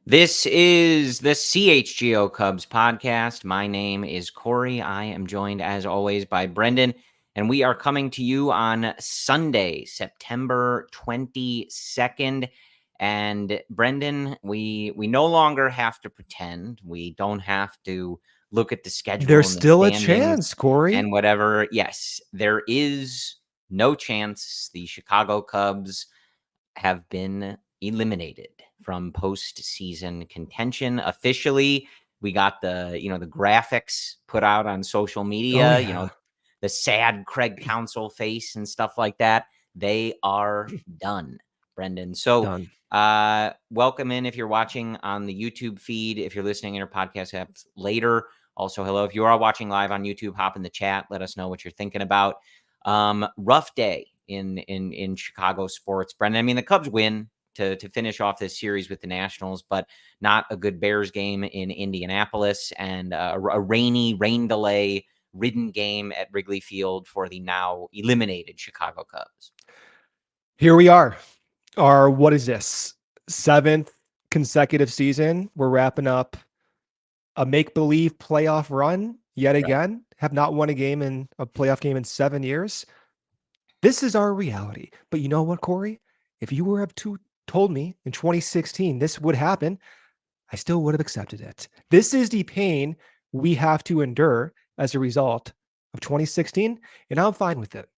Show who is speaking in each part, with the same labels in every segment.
Speaker 1: This is the CHGO Cubs podcast. My name is Corey. I am joined, as always, by Brendan, and we are coming to you on Sunday, September 22nd. And Brendan, we no longer have to pretend. We don't have to look at the schedule
Speaker 2: There's
Speaker 1: and the
Speaker 2: still a
Speaker 1: standings
Speaker 2: chance, Corey.
Speaker 1: and whatever. Yes, there is no chance. The Chicago Cubs have been eliminated from postseason contention officially. We got the graphics put out on social
Speaker 2: Oh,
Speaker 1: media,
Speaker 2: yeah.
Speaker 1: the sad Craig Counsell face and stuff like that. They are done, Brendan. So
Speaker 2: Done.
Speaker 1: welcome in if you're watching on the YouTube feed, if you're listening in your podcast apps later. Also, hello. If you are watching live on YouTube, hop in the chat. Let us know what you're thinking about. Rough day in Chicago sports, Brendan. I mean, the Cubs win to finish off this series with the Nationals, but not a good Bears game in Indianapolis, and a rain delay ridden game at Wrigley Field for the now eliminated Chicago Cubs.
Speaker 2: Here we are. What is this? 7th consecutive season. We're wrapping up a make-believe playoff run yet again. Have not won a playoff game in 7 years. This is our reality. But you know what, Corey? If you were told me in 2016 this would happen, I still would have accepted it. This is the pain we have to endure as a result of 2016, and I'm fine with it.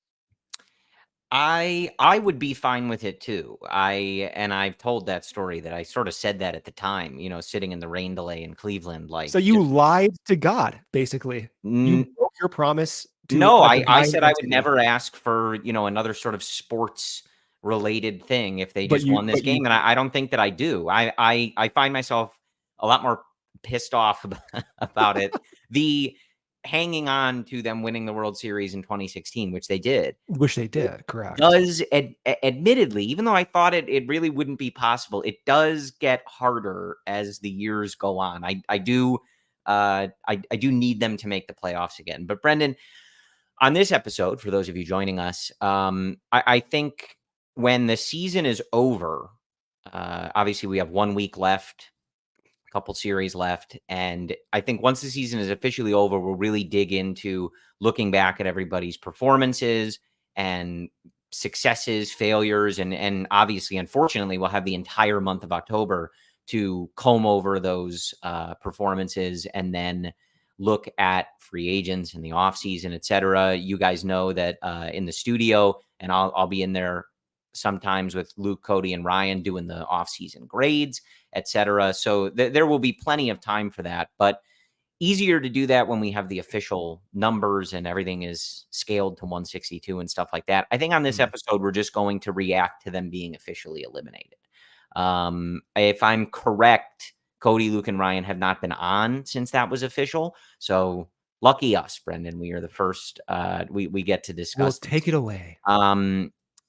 Speaker 1: I would be fine with it too. I've told that story that I sort of said that at the time, sitting in the rain delay in Cleveland, like,
Speaker 2: So you lied to God, basically. You broke your promise to
Speaker 1: no,
Speaker 2: a
Speaker 1: I
Speaker 2: divine
Speaker 1: said I would
Speaker 2: entity.
Speaker 1: never ask for, another sort of sports related thing if they
Speaker 2: But
Speaker 1: just
Speaker 2: you
Speaker 1: won this
Speaker 2: but you
Speaker 1: game. And I don't think that I do. I find myself a lot more pissed off about it. The hanging on to them winning the World Series in 2016, which they did,
Speaker 2: wish they did, correct.
Speaker 1: does admittedly, even though I thought it really wouldn't be possible, it does get harder as the years go on. I do need them to make the playoffs again. But Brendan, on this episode, for those of you joining us, I think when the season is over, obviously we have 1 week left, a couple series left, and I think once the season is officially over, we'll really dig into looking back at everybody's performances and successes, failures, and obviously, unfortunately, we'll have the entire month of October to comb over those performances and then look at free agents in the offseason, et cetera. You guys know that in the studio, and I'll be in there sometimes with Luke, Cody, and Ryan doing the offseason grades, et cetera. So there will be plenty of time for that, but easier to do that when we have the official numbers and everything is scaled to 162 and stuff like that. I think on this episode, we're just going to react to them being officially eliminated. If I'm correct, Cody, Luke, and Ryan have not been on since that was official. So lucky us, Brendan. We are the first we get to discuss.
Speaker 2: We'll take it away.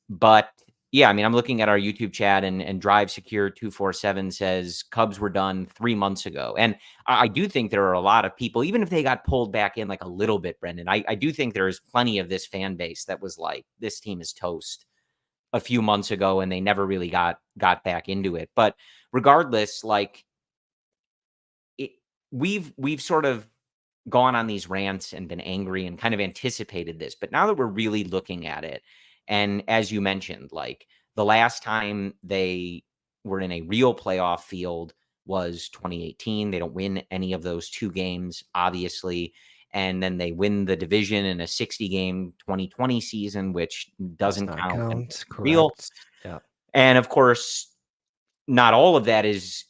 Speaker 1: But yeah, I mean, I'm looking at our YouTube chat, and Drive Secure 247 says Cubs were done 3 months ago. And I do think there are a lot of people, even if they got pulled back in like a little bit, Brendan, I do think there is plenty of this fan base that was like, this team is toast a few months ago, and they never really got back into it. But regardless, like we've sort of gone on these rants and been angry and kind of anticipated this. But now that we're really looking at it, and as you mentioned, like the last time they were in a real playoff field was 2018. They don't win any of those 2 games, obviously. And then they win the division in a 60-game 2020 season, which doesn't count. Real.
Speaker 2: Yeah.
Speaker 1: And of course, not all of that is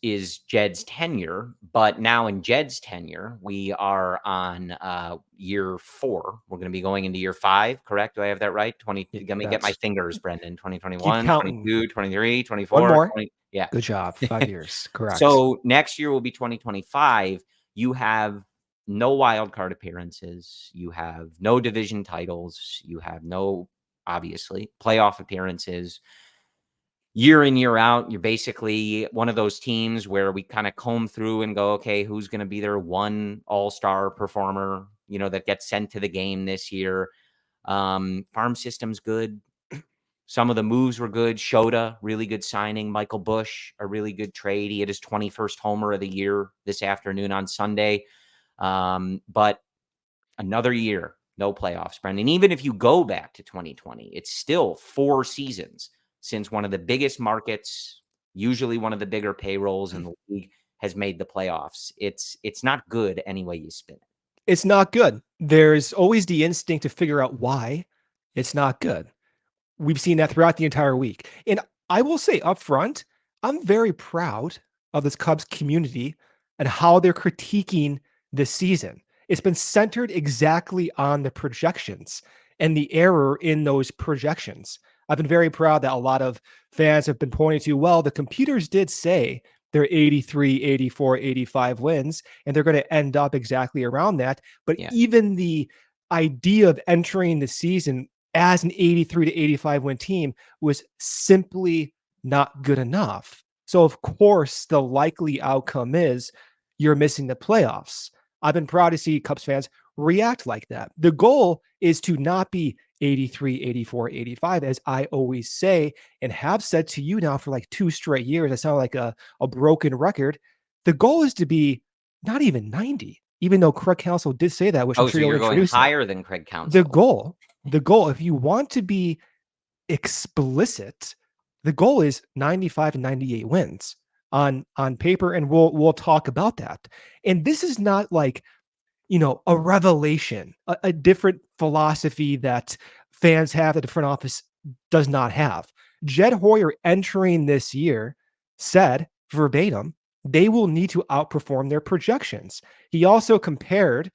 Speaker 1: Jed's tenure, but now in Jed's tenure, we are on year 4. We're going to be going into year 5, correct? Do I have that right? Let me get my fingers, Brendan. 2021, 22, 23, 24.
Speaker 2: 1 more.
Speaker 1: 20, yeah.
Speaker 2: Good job. 5 years. Correct.
Speaker 1: So next year will be 2025. You have no wild card appearances. You have no division titles. You have no, obviously, playoff appearances. Year in, year out, you're basically one of those teams where we kind of comb through and go, okay, who's going to be their one all-star performer, that gets sent to the game this year? Farm system's good. Some of the moves were good. Shota, really good signing. Michael Busch, a really good trade. He had his 21st homer of the year this afternoon on Sunday. But another year, no playoffs, Brendan. Even if you go back to 2020, it's still 4 seasons since one of the biggest markets, usually one of the bigger payrolls in the league, has made the playoffs. It's not good any way you spin it.
Speaker 2: It's not good. There's always the instinct to figure out why it's not good. We've seen that throughout the entire week. And I will say up front, I'm very proud of this Cubs community and how they're critiquing this season. It's been centered exactly on the projections and the error in those projections. I've been very proud that a lot of fans have been pointing to, well, the computers did say they're 83, 84, 85 wins, and they're going to end up exactly around that. But even the idea of entering the season as an 83 to 85 win team was simply not good enough. So, of course, the likely outcome is you're missing the playoffs. I've been proud to see Cubs fans react like that. The goal is to not be 83, 84, 85, as I always say and have said to you now for like 2 straight years. I sound like a broken record. The goal is to be not even 90, even though Craig Counsell did say that, which I'm sure
Speaker 1: so
Speaker 2: you'll
Speaker 1: you're going
Speaker 2: introduce
Speaker 1: higher than Craig Counsell.
Speaker 2: The goal, if you want to be explicit, the goal is 95 and 98 wins on paper, and we'll talk about that. And this is not like, a revelation, a different philosophy that fans have that the front office does not have. Jed Hoyer entering this year said verbatim, they will need to outperform their projections. He also compared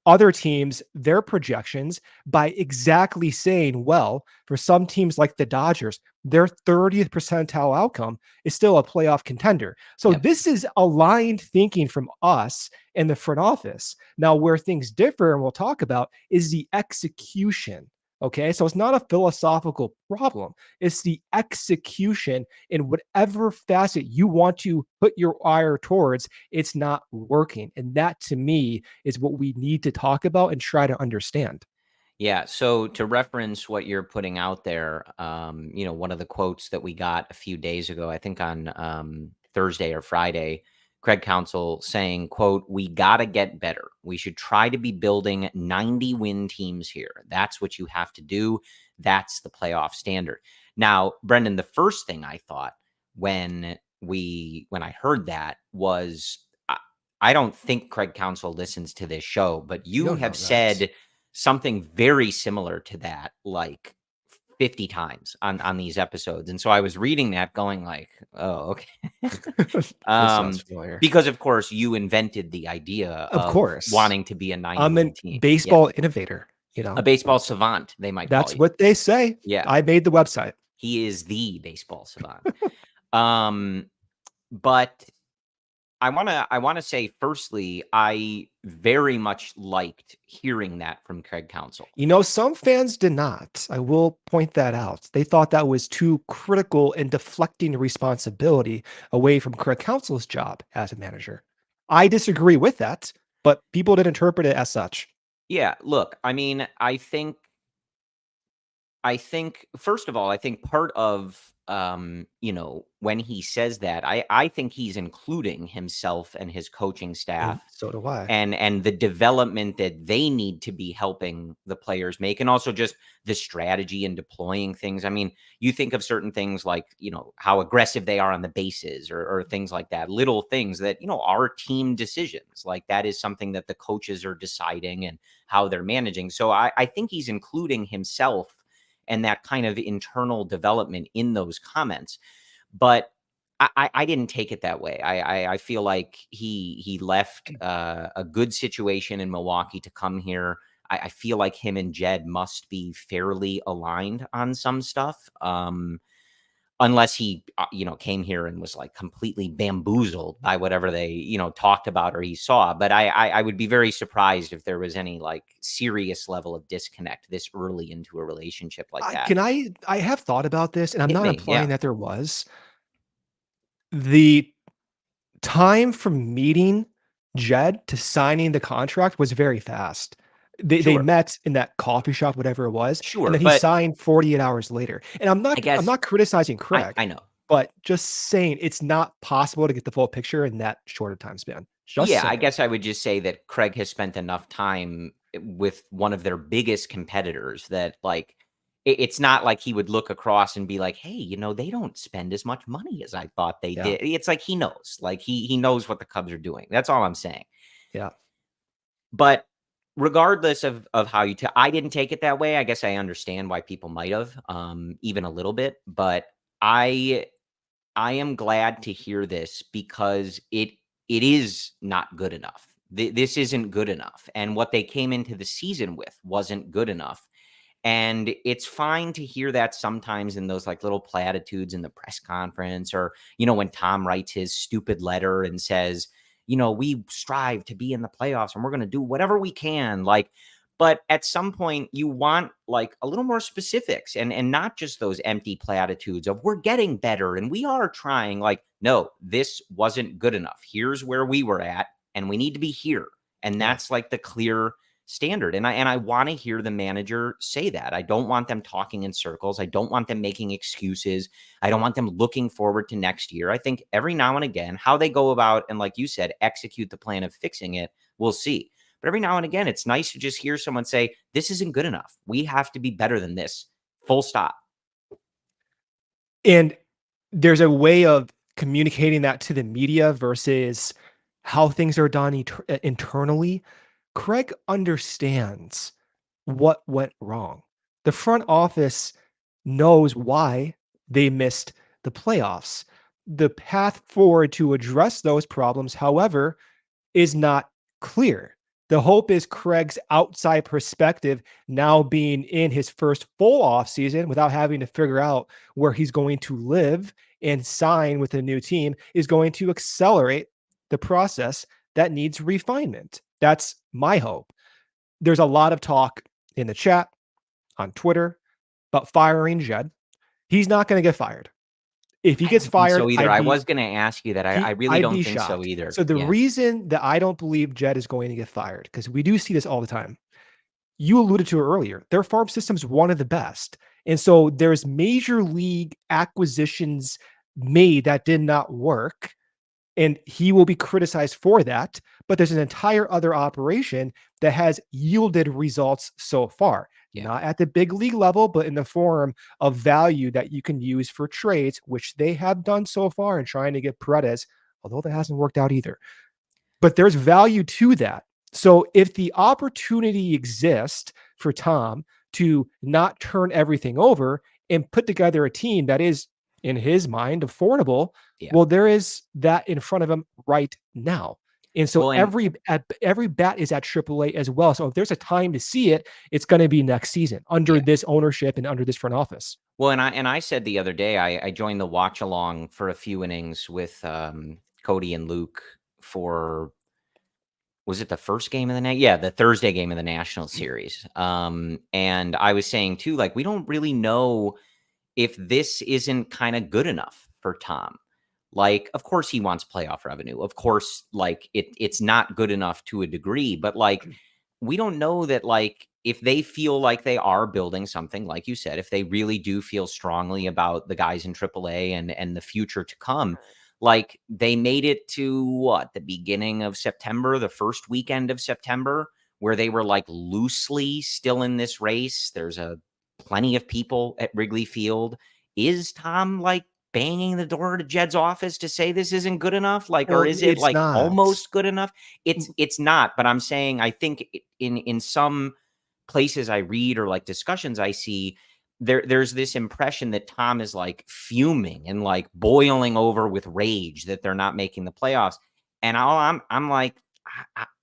Speaker 2: other teams, their projections, by exactly saying, well, for some teams like the Dodgers, their 30th percentile outcome is still a playoff contender. So this is aligned thinking from us in the front office. Now, where things differ, and we'll talk about, is the execution. Okay, so it's not a philosophical problem. It's the execution in whatever facet you want to put your ire towards. It's not working. And that, to me, is what we need to talk about and try to understand.
Speaker 1: Yeah. So to reference what you're putting out there, one of the quotes that we got a few days ago, I think on Thursday or Friday, Craig Counsell saying, quote, "We got to get better. We should try to be building 90-win teams here. That's what you have to do. That's the playoff standard." Now, Brendan, the first thing I thought when I heard that was, I don't think Craig Counsell listens to this show, but you have said something very similar to that, like 50 times on these episodes. And so I was reading that going like, oh, okay.
Speaker 2: This sounds familiar.
Speaker 1: Because of course you invented the idea of wanting to be a 90-win
Speaker 2: I'm a
Speaker 1: team.
Speaker 2: baseball innover,
Speaker 1: A baseball savant, they might call you.
Speaker 2: That's what they say.
Speaker 1: Yeah.
Speaker 2: I made the website.
Speaker 1: He is the baseball savant. But I want to say, firstly, I very much liked hearing that from Craig Counsell.
Speaker 2: Some fans did not. I will point that out. They thought that was too critical and deflecting responsibility away from Craig Counsell's job as a manager. I disagree with that, but people did interpret it as such.
Speaker 1: Yeah, look, I mean, I think first of all, I think part of when he says that, I think he's including himself and his coaching staff.
Speaker 2: And so do I.
Speaker 1: And the development that they need to be helping the players make, and also just the strategy and deploying things. I mean, you think of certain things like, how aggressive they are on the bases or things like that, little things that, are team decisions. Like that is something that the coaches are deciding and how they're managing. So I think he's including himself and that kind of internal development in those comments. But I didn't take it that way. I feel like he left a good situation in Milwaukee to come here. I feel like him and Jed must be fairly aligned on some stuff. Unless he, came here and was like completely bamboozled by whatever they, talked about or he saw. But I would be very surprised if there was any like serious level of disconnect this early into a relationship like that.
Speaker 2: I have thought about this, and I'm not implying that there was. The time from meeting Jed to signing the contract was very fast. They
Speaker 1: Sure.
Speaker 2: met in that coffee shop, whatever it was, and
Speaker 1: Sure.
Speaker 2: then he
Speaker 1: But
Speaker 2: signed 48 hours later. And I'm
Speaker 1: I
Speaker 2: not
Speaker 1: guess
Speaker 2: criticizing Craig,
Speaker 1: I know.
Speaker 2: but just saying it's not possible to get the full picture in that short of time span. Just
Speaker 1: Yeah, I
Speaker 2: saying.
Speaker 1: guess I would just say that Craig has spent enough time with one of their biggest competitors that like it's not like he would look across and be like, "Hey, they don't spend as much money as I thought they
Speaker 2: Yeah.
Speaker 1: did." It's like he knows. Like he knows what the Cubs are doing. That's all I'm saying.
Speaker 2: Yeah.
Speaker 1: But regardless of how I didn't take it that way. I guess I understand why people might have, even a little bit, but I I am glad to hear this because it is not good enough. This isn't good enough, and what they came into the season with wasn't good enough. And it's fine to hear that sometimes in those like little platitudes in the press conference, or, when Tom writes his stupid letter and says, we strive to be in the playoffs and we're going to do whatever we can. Like, but at some point you want like a little more specifics, and not just those empty platitudes of we're getting better and we are trying. Like, no, this wasn't good enough. Here's where we were at and we need to be here. And
Speaker 2: Yeah.
Speaker 1: that's like the clear standard. And I want to hear the manager say that. I don't want them talking in circles. I don't want them making excuses. I don't want them looking forward to next year. I think every now and again, how they go about and, like you said, execute the plan of fixing it, we'll see. But every now and again, it's nice to just hear someone say, this isn't good enough. We have to be better than this. Full stop.
Speaker 2: And there's a way of communicating that to the media versus how things are done internally. Craig understands what went wrong. The front office knows why they missed the playoffs. The path forward to address those problems, however, is not clear. The hope is Craig's outside perspective, now being in his first full off season without having to figure out where he's going to live and sign with a new team, is going to accelerate the process that needs refinement. That's my hope. There's a lot of talk in the chat, on Twitter, about firing Jed. He's not going to get fired. If he
Speaker 1: I
Speaker 2: gets
Speaker 1: don't think
Speaker 2: fired,
Speaker 1: so either. I was going to ask you that. I really
Speaker 2: I'd
Speaker 1: don't
Speaker 2: be
Speaker 1: think so
Speaker 2: shocked.
Speaker 1: either.
Speaker 2: So the
Speaker 1: Yeah.
Speaker 2: reason that I don't believe Jed is going to get fired, because we do see this all the time. You alluded to it earlier. Their farm system's one of the best. And so there's major league acquisitions made that did not work, and he will be criticized for that. But there's an entire other operation that has yielded results so far,
Speaker 1: Yeah.
Speaker 2: not at the big league level, but in the form of value that you can use for trades, which they have done so far in trying to get Paredes, although that hasn't worked out either. But there's value to that. So if the opportunity exists for Tom to not turn everything over and put together a team that is, in his mind, affordable,
Speaker 1: Yeah.
Speaker 2: well, there is that in front of him right now. And so
Speaker 1: Well, and
Speaker 2: every bat is at AAA as well. So if there's a time to see it, it's going to be next season under
Speaker 1: yeah.
Speaker 2: this ownership and under this front office.
Speaker 1: Well, and I said the other day, I joined the watch along for a few innings with Cody and Luke for, was it the first game of the night? Yeah, the Thursday game of the National Series. And I was saying too, like, we don't really know if this isn't kind of good enough for Tom. Like, of course he wants playoff revenue. Of course, like it's not good enough to a degree, but like we don't know that, like, if they feel like they are building something, like you said, if they really do feel strongly about the guys in AAA and the future to come, like they made it to what, the beginning of September, the first weekend of September, where they were like loosely still in this race. There's a plenty of people at Wrigley Field. Is Tom like banging the door to Jed's office to say this isn't good enough? Like, or
Speaker 2: Well,
Speaker 1: is it
Speaker 2: it's
Speaker 1: like
Speaker 2: not.
Speaker 1: almost good enough? It's not, but I'm saying I think in some places I read or like discussions I see, there's this impression that Tom is like fuming and like boiling over with rage that they're not making the playoffs. And I'm like,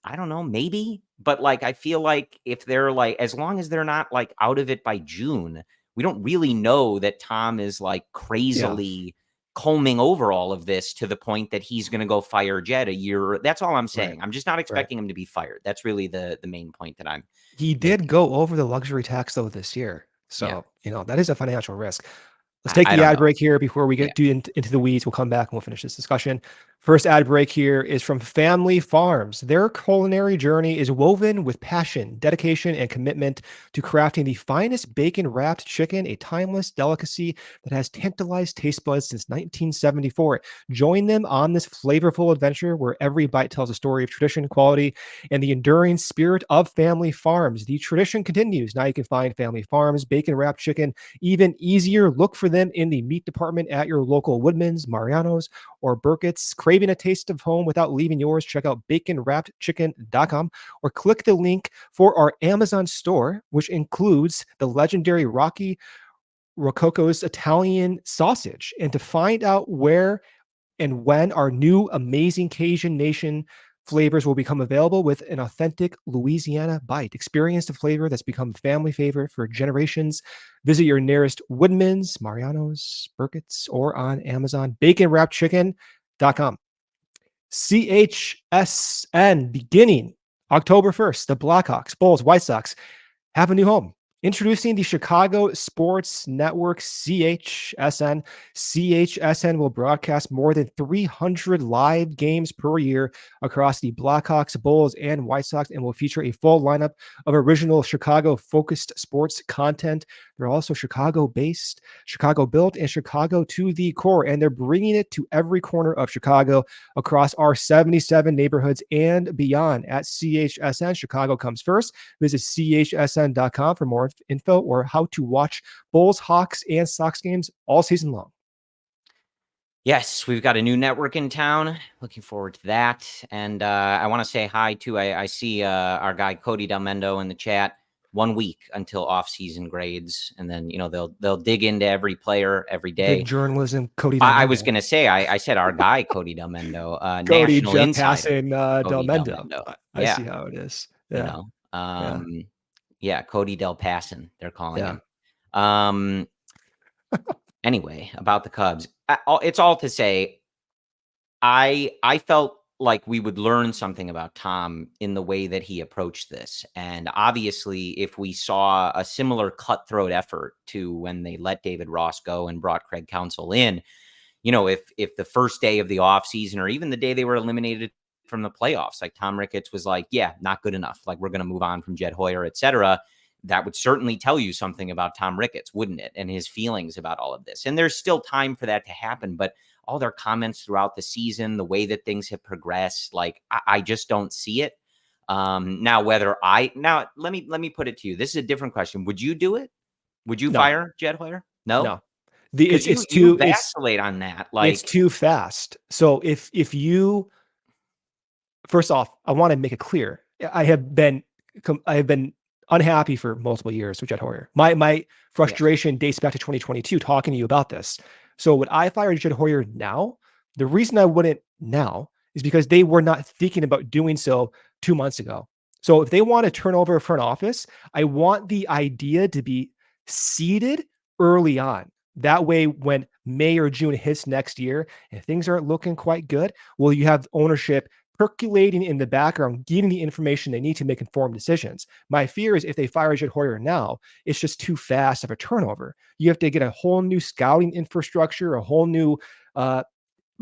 Speaker 1: I don't know, maybe, but like I feel like if they're like, as long as they're not like out of it by June, we don't really know that Tom is like crazily combing over all of this to the point that he's going to go fire Jed a year. That's all I'm saying.
Speaker 2: Right.
Speaker 1: I'm just not
Speaker 2: Right.
Speaker 1: expecting him to be fired. That's really the main point that I'm
Speaker 2: He did
Speaker 1: making.
Speaker 2: go over the luxury tax though this year.
Speaker 1: Yeah.
Speaker 2: So, that is a financial risk. Let's
Speaker 1: I
Speaker 2: take
Speaker 1: I
Speaker 2: the
Speaker 1: don't
Speaker 2: ad
Speaker 1: know.
Speaker 2: break here before we
Speaker 1: Yeah.
Speaker 2: get into the weeds. We'll come back and we'll finish this discussion. First ad break here is from Family Farms. Their culinary journey is woven with passion, dedication, and commitment to crafting the finest bacon-wrapped chicken, a timeless delicacy that has tantalized taste buds since 1974. Join them on this flavorful adventure where every bite tells a story of tradition, quality, and the enduring spirit of Family Farms. The tradition continues. Now you can find Family Farms bacon-wrapped chicken even easier. Look for them in the meat department at your local Woodman's, Mariano's, or Burkett's. Craving a taste of home without leaving yours? Check out baconwrappedchicken.com or click the link for our Amazon store, which includes the legendary Rocky Rococo's Italian sausage. And to find out where and when our new amazing Cajun Nation flavors will become available with an authentic Louisiana bite. Experience the flavor that's become family favorite for generations. Visit your nearest Woodman's, Mariano's, Burkett's, or on Amazon. Baconwrappedchicken.com. CHSN beginning October 1st. The Blackhawks, Bulls, White Sox have a new home. Introducing the Chicago Sports Network, CHSN. CHSN will broadcast more than 300 live games per year across the Blackhawks, Bulls, and White Sox, and will feature a full lineup of original Chicago-focused sports content. They're also Chicago-based, Chicago-built, and Chicago to the core, and they're bringing it to every corner of Chicago across our 77 neighborhoods and beyond. At CHSN, Chicago comes first. Visit chsn.com for more info or how to watch Bulls, Hawks, and Sox games all season long.
Speaker 1: Yes, we've got a new network in town. Looking forward to that. And I want to say hi to, I see our guy Cody Delmendo in the chat. 1 week until off-season grades, and then they'll dig into every player every day.
Speaker 2: Big journalism, Cody.
Speaker 1: I was going to say I said our guy Cody Delmendo,
Speaker 2: Cody
Speaker 1: national
Speaker 2: Jeff
Speaker 1: insider.
Speaker 2: passing Delmendo. I
Speaker 1: Yeah.
Speaker 2: see how it is. Yeah.
Speaker 1: Yeah, Cody Del Passin, they're calling him. Anyway, about the Cubs, it's all to say, I felt like we would learn something about Tom in the way that he approached this. And obviously, if we saw a similar cutthroat effort to when they let David Ross go and brought Craig Counsell in, if the first day of the offseason or even the day they were eliminated from the playoffs, like Tom Ricketts was like, yeah, not good enough. Like, we're going to move on from Jed Hoyer, et cetera. That would certainly tell you something about Tom Ricketts, wouldn't it? And his feelings about all of this. And there's still time for that to happen, but all their comments throughout the season, the way that things have progressed, like I just don't see it. Now let me put it to you. This is a different question. Would you do it? Would you fire Jed Hoyer? No. You vacillate on that. Like,
Speaker 2: it's too fast. So if you, first off, I want to make it clear. I have been unhappy for multiple years with Jed Hoyer. My frustration dates back to 2022 talking to you about this. So would I fire Jed Hoyer now? The reason I wouldn't now is because they were not thinking about doing so 2 months ago. So if they want to turn over a front office, I want the idea to be seeded early on. That way, when May or June hits next year and things aren't looking quite good, well, you have ownership percolating in the background, getting the information they need to make informed decisions. My fear is if they fire Jed Hoyer now, it's just too fast of a turnover. You have to get a whole new scouting infrastructure, a whole new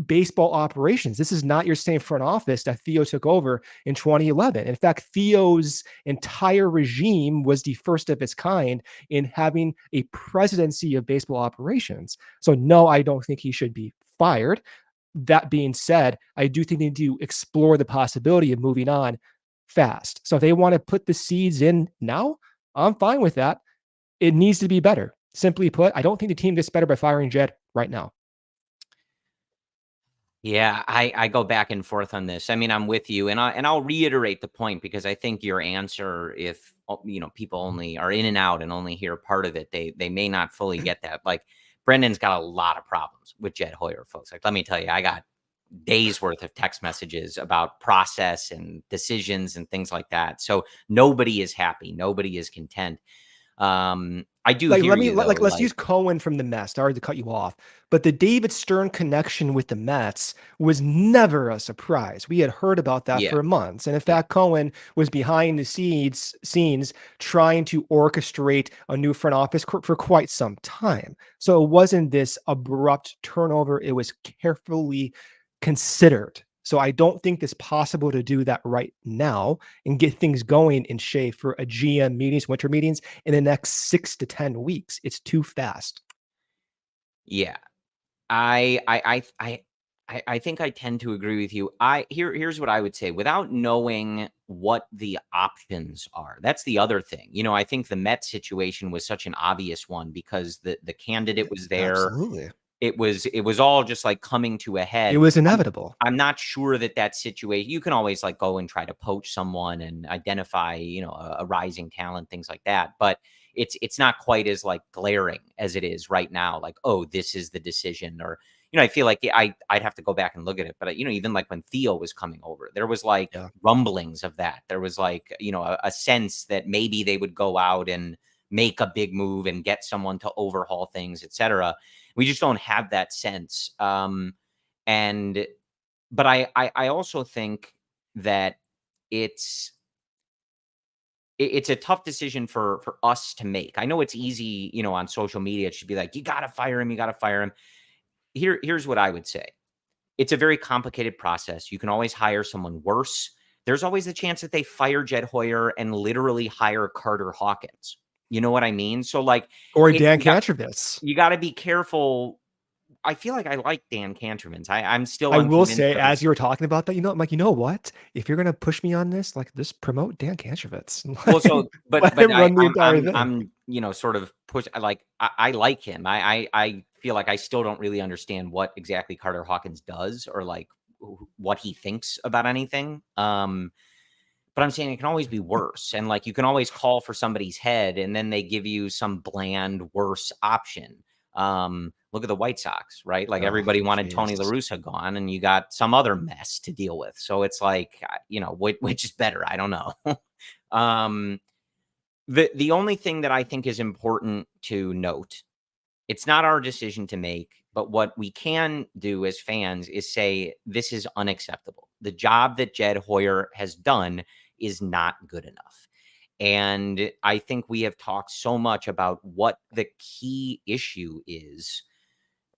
Speaker 2: baseball operations. This is not your same front office that Theo took over in 2011. In fact, Theo's entire regime was the first of its kind in having a presidency of baseball operations. So no, I don't think he should be fired. That being said, I do think they need to explore the possibility of moving on fast. So if they want to put the seeds in now, I'm fine with that. It needs to be better. Simply put, I don't think the team gets better by firing Jed right now.
Speaker 1: Yeah, I go back and forth on this. I mean, I'm with you, and I'll reiterate the point because I think your answer, if people only are in and out and only hear part of it, they may not fully get that. Like, Brendan's got a lot of problems with Jed Hoyer, folks. Like, let me tell you, I got days worth of text messages about process and decisions and things like that. So nobody is happy. Nobody is content. I do hear you, though,
Speaker 2: let's use Cohen from the Mets. Sorry to cut you off, but the David Stern connection with the Mets was never a surprise. We had heard about that for months. And in fact, Cohen was behind the scenes trying to orchestrate a new front office for quite some time. So it wasn't this abrupt turnover. It was carefully considered. So I don't think it's possible to do that right now and get things going in shape for a GM meetings, winter meetings in the next 6 to 10 weeks. It's too fast.
Speaker 1: Yeah. I think I tend to agree with you. Here's what I would say without knowing what the options are. That's the other thing. I think the Mets situation was such an obvious one because the candidate was there.
Speaker 2: Absolutely.
Speaker 1: It was all just like coming to a
Speaker 2: It
Speaker 1: head.
Speaker 2: was inevitable.
Speaker 1: I'm not sure that situation. You can always like go and try to poach someone and identify, a rising talent, things like that. But it's not quite as like glaring as it is right now. Like, oh, this is the decision, or I feel like I'd have to go back and look at it. But even like when Theo was coming over, there was like
Speaker 2: Yeah.
Speaker 1: rumblings of that. There was like a sense that maybe they would go out and make a big move and get someone to overhaul things, etc. We just don't have that sense. And but I also think that it's it's a tough decision for us to make. I know it's easy, on social media to be like, you gotta fire him, you gotta fire him. Here's what I would say. It's a very complicated process. You can always hire someone worse. There's always the chance that they fire Jed Hoyer and literally hire Carter Hawkins. You know what I mean? So like
Speaker 2: Or
Speaker 1: it,
Speaker 2: Dan Kantrovitz.
Speaker 1: you got to be careful. I feel like I like Dan Canterman's. I'm still
Speaker 2: I will
Speaker 1: unconvinced
Speaker 2: say,
Speaker 1: of his.
Speaker 2: as you were talking about that, I'm like, you know what? If you're gonna push me on this, like, just promote Dan Kantrovitz.
Speaker 1: Well, so but
Speaker 2: Let him
Speaker 1: I
Speaker 2: run the entire thing.
Speaker 1: I'm sort of push. I like him. I feel like I still don't really understand what exactly Carter Hawkins does or like what he thinks about anything. But I'm saying it can always be worse, and like you can always call for somebody's head, and then they give you some bland worse option. Look at the White Sox, right? Like
Speaker 2: Oh,
Speaker 1: everybody wanted Tony La
Speaker 2: jeez.
Speaker 1: Russa gone, and you got some other mess to deal with. So it's like, which is better? I don't know. um, the only thing that I think is important to note, it's not our decision to make, but what we can do as fans is say this is unacceptable. The job that Jed Hoyer has done is not good enough. And I think we have talked so much about what the key issue is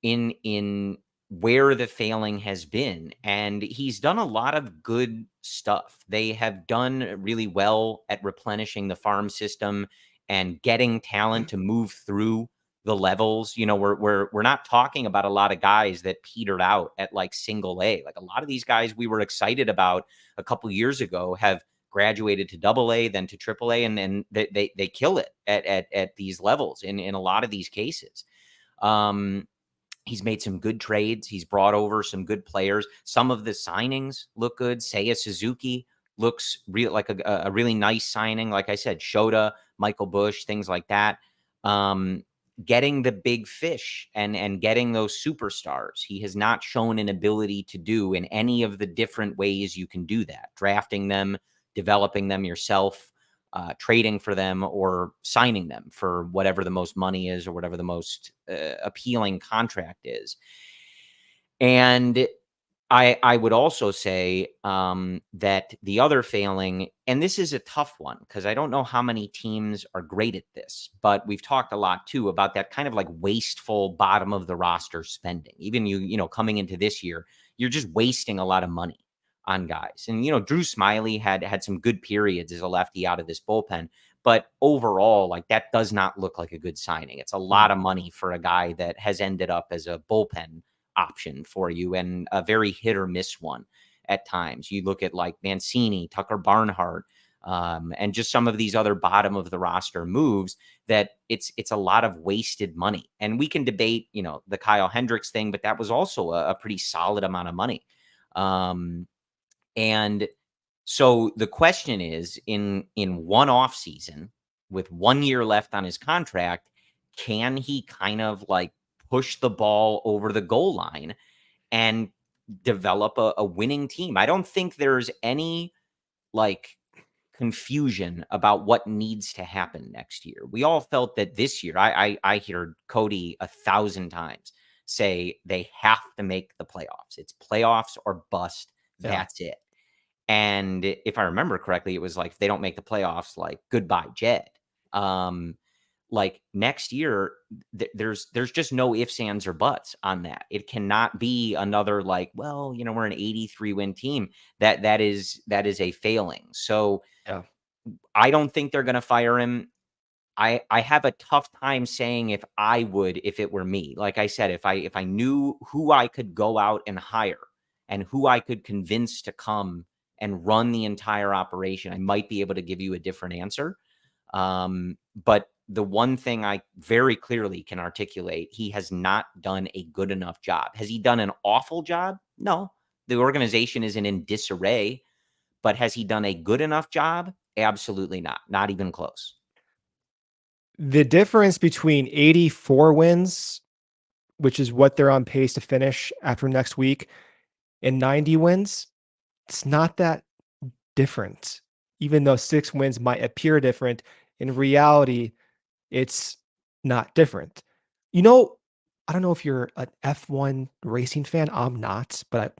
Speaker 1: in where the failing has been, and he's done a lot of good stuff. They have done really well at replenishing the farm system and getting talent to move through the levels. We're not talking about a lot of guys that petered out at like single A. Like a lot of these guys we were excited about a couple years ago have graduated to double A, then to triple A, and then they kill it at these levels in a lot of these cases. He's made some good trades. He's brought over some good players. Some of the signings look good. Seiya Suzuki looks like a really nice signing. Like I said, Shota, Michael Bush, things like that. Getting the big fish and getting those superstars. He has not shown an ability to do in any of the different ways you can do that. Drafting them, developing them yourself, trading for them, or signing them for whatever the most money is or whatever the most appealing contract is. And I would also say that the other failing, and this is a tough one because I don't know how many teams are great at this, but we've talked a lot too about that kind of like wasteful bottom of the roster spending. Even coming into this year, you're just wasting a lot of money on guys. And Drew Smiley had some good periods as a lefty out of this bullpen, but overall, like that does not look like a good signing. It's a lot of money for a guy that has ended up as a bullpen option for you and a very hit or miss one at times. You look at like Mancini, Tucker Barnhart, and just some of these other bottom of the roster moves that it's a lot of wasted money. And we can debate, the Kyle Hendricks thing, but that was also a pretty solid amount of money. And so the question is, in one off season with 1 year left on his contract, can he kind of like push the ball over the goal line and develop a winning team? I don't think there's any like confusion about what needs to happen next year. We all felt that this year, I hear Cody 1,000 times say they have to make the playoffs. It's playoffs or bust.
Speaker 2: Yeah.
Speaker 1: That's it. And if I remember correctly, it was like, if they don't make the playoffs, like goodbye, Jed. like next year, there's just no ifs, ands, or buts on that. It cannot be another like, well, we're an 83 win team. That is a failing. So
Speaker 2: Yeah.
Speaker 1: I don't think they're going to fire him. I have a tough time saying if it were me. Like I said, if I knew who I could go out and hire and who I could convince to come and run the entire operation, I might be able to give you a different answer. But the one thing I very clearly can articulate, he has not done a good enough job. Has he done an awful job? No. The organization isn't in disarray, but has he done a good enough job? Absolutely not. Not even close.
Speaker 2: The difference between 84 wins, which is what they're on pace to finish after next week, and 90 wins, it's not that different. Even though 6 wins might appear different, in reality, it's not different. I don't know if you're an F1 racing fan. I'm not, but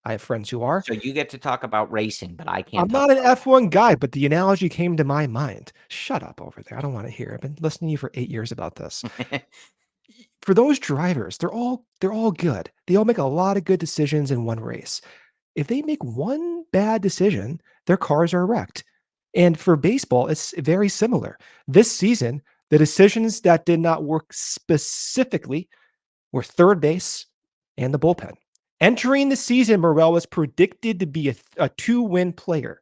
Speaker 2: I have friends who are.
Speaker 1: So you get to talk about racing, but I can't
Speaker 2: I'm
Speaker 1: talk
Speaker 2: not an
Speaker 1: about
Speaker 2: F1 guy, but the analogy came to my mind. Shut up over there. I don't want to hear. I've been listening to you for 8 years about this.
Speaker 1: it.
Speaker 2: For those drivers, they're all good. They all make a lot of good decisions in one race. If they make one bad decision, their cars are wrecked. And for baseball, it's very similar. This season, the decisions that did not work specifically were third base and the bullpen. Entering the season, Morel was predicted to be a 2-win player.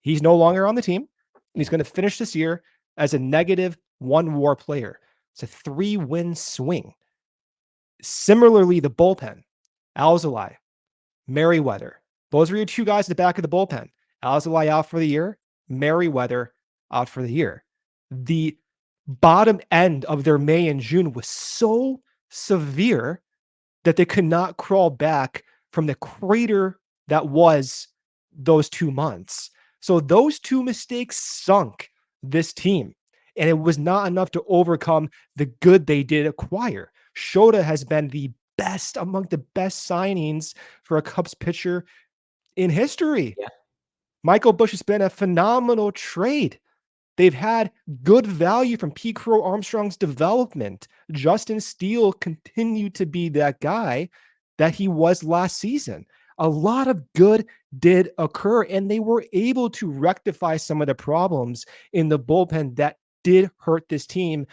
Speaker 2: He's no longer on the team. He's going to finish this year as a negative 1 WAR player. It's a 3-win swing. Similarly, the bullpen, ALLCITY, Merriweather. Those are your 2 guys at the back of the bullpen. ALLCITY out for the year, Merriweather out for the year. The bottom end of their May and June was so severe that they could not crawl back from the crater that was those 2 months. So those 2 mistakes sunk this team, and it was not enough to overcome the good they did acquire. Shota has been among the best signings for a Cubs pitcher in history.
Speaker 1: Yeah.
Speaker 2: Michael Busch has been a phenomenal trade. They've had good value from Crow-Armstrong's development. Justin Steele continued to be that guy that he was last season. A lot of good did occur, and they were able to rectify some of the problems in the bullpen that did hurt this team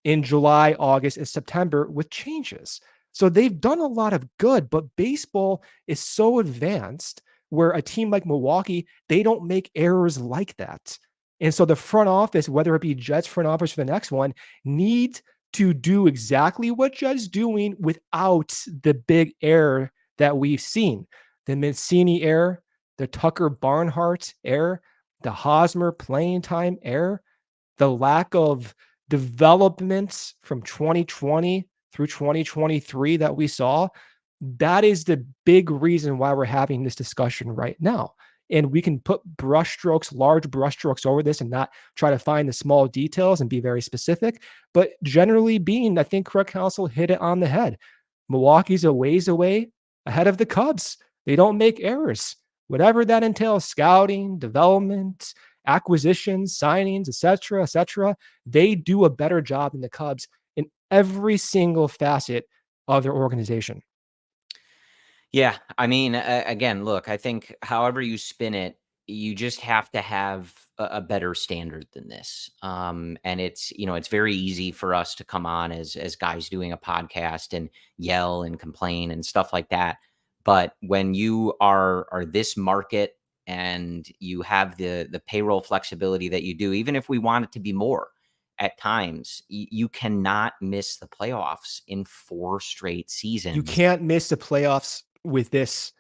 Speaker 2: in July, August, and September with changes. So they've done a lot of good, but baseball is so advanced where a team like Milwaukee, they don't make errors like that. And so the front office, whether it be Jed's front office for the next one, needs to do exactly what Jed's doing without the big error that we've seen. The Mancini error, the Tucker Barnhart error, the Hosmer playing time error, the lack of developments from 2020 through 2023 that we saw, that is the big reason why we're having this discussion right now. And we can put large brushstrokes over this and not try to find the small details and be very specific. But generally being, I think Craig Counsell hit it on the head. Milwaukee's a ways away ahead of the Cubs. They don't make errors. Whatever that entails, scouting, development, acquisitions, signings, etc., they do a better job than the Cubs in every single facet of their organization.
Speaker 1: Yeah. I mean, again, look, I think however you spin it, you just have to have a better standard than this. And it's very easy for us to come on as guys doing a podcast and yell and complain and stuff like that. But when you are this market and you have the payroll flexibility that you do, even if we want it to be more at times, you cannot miss the playoffs in 4 straight seasons.
Speaker 2: You can't miss the playoffs with this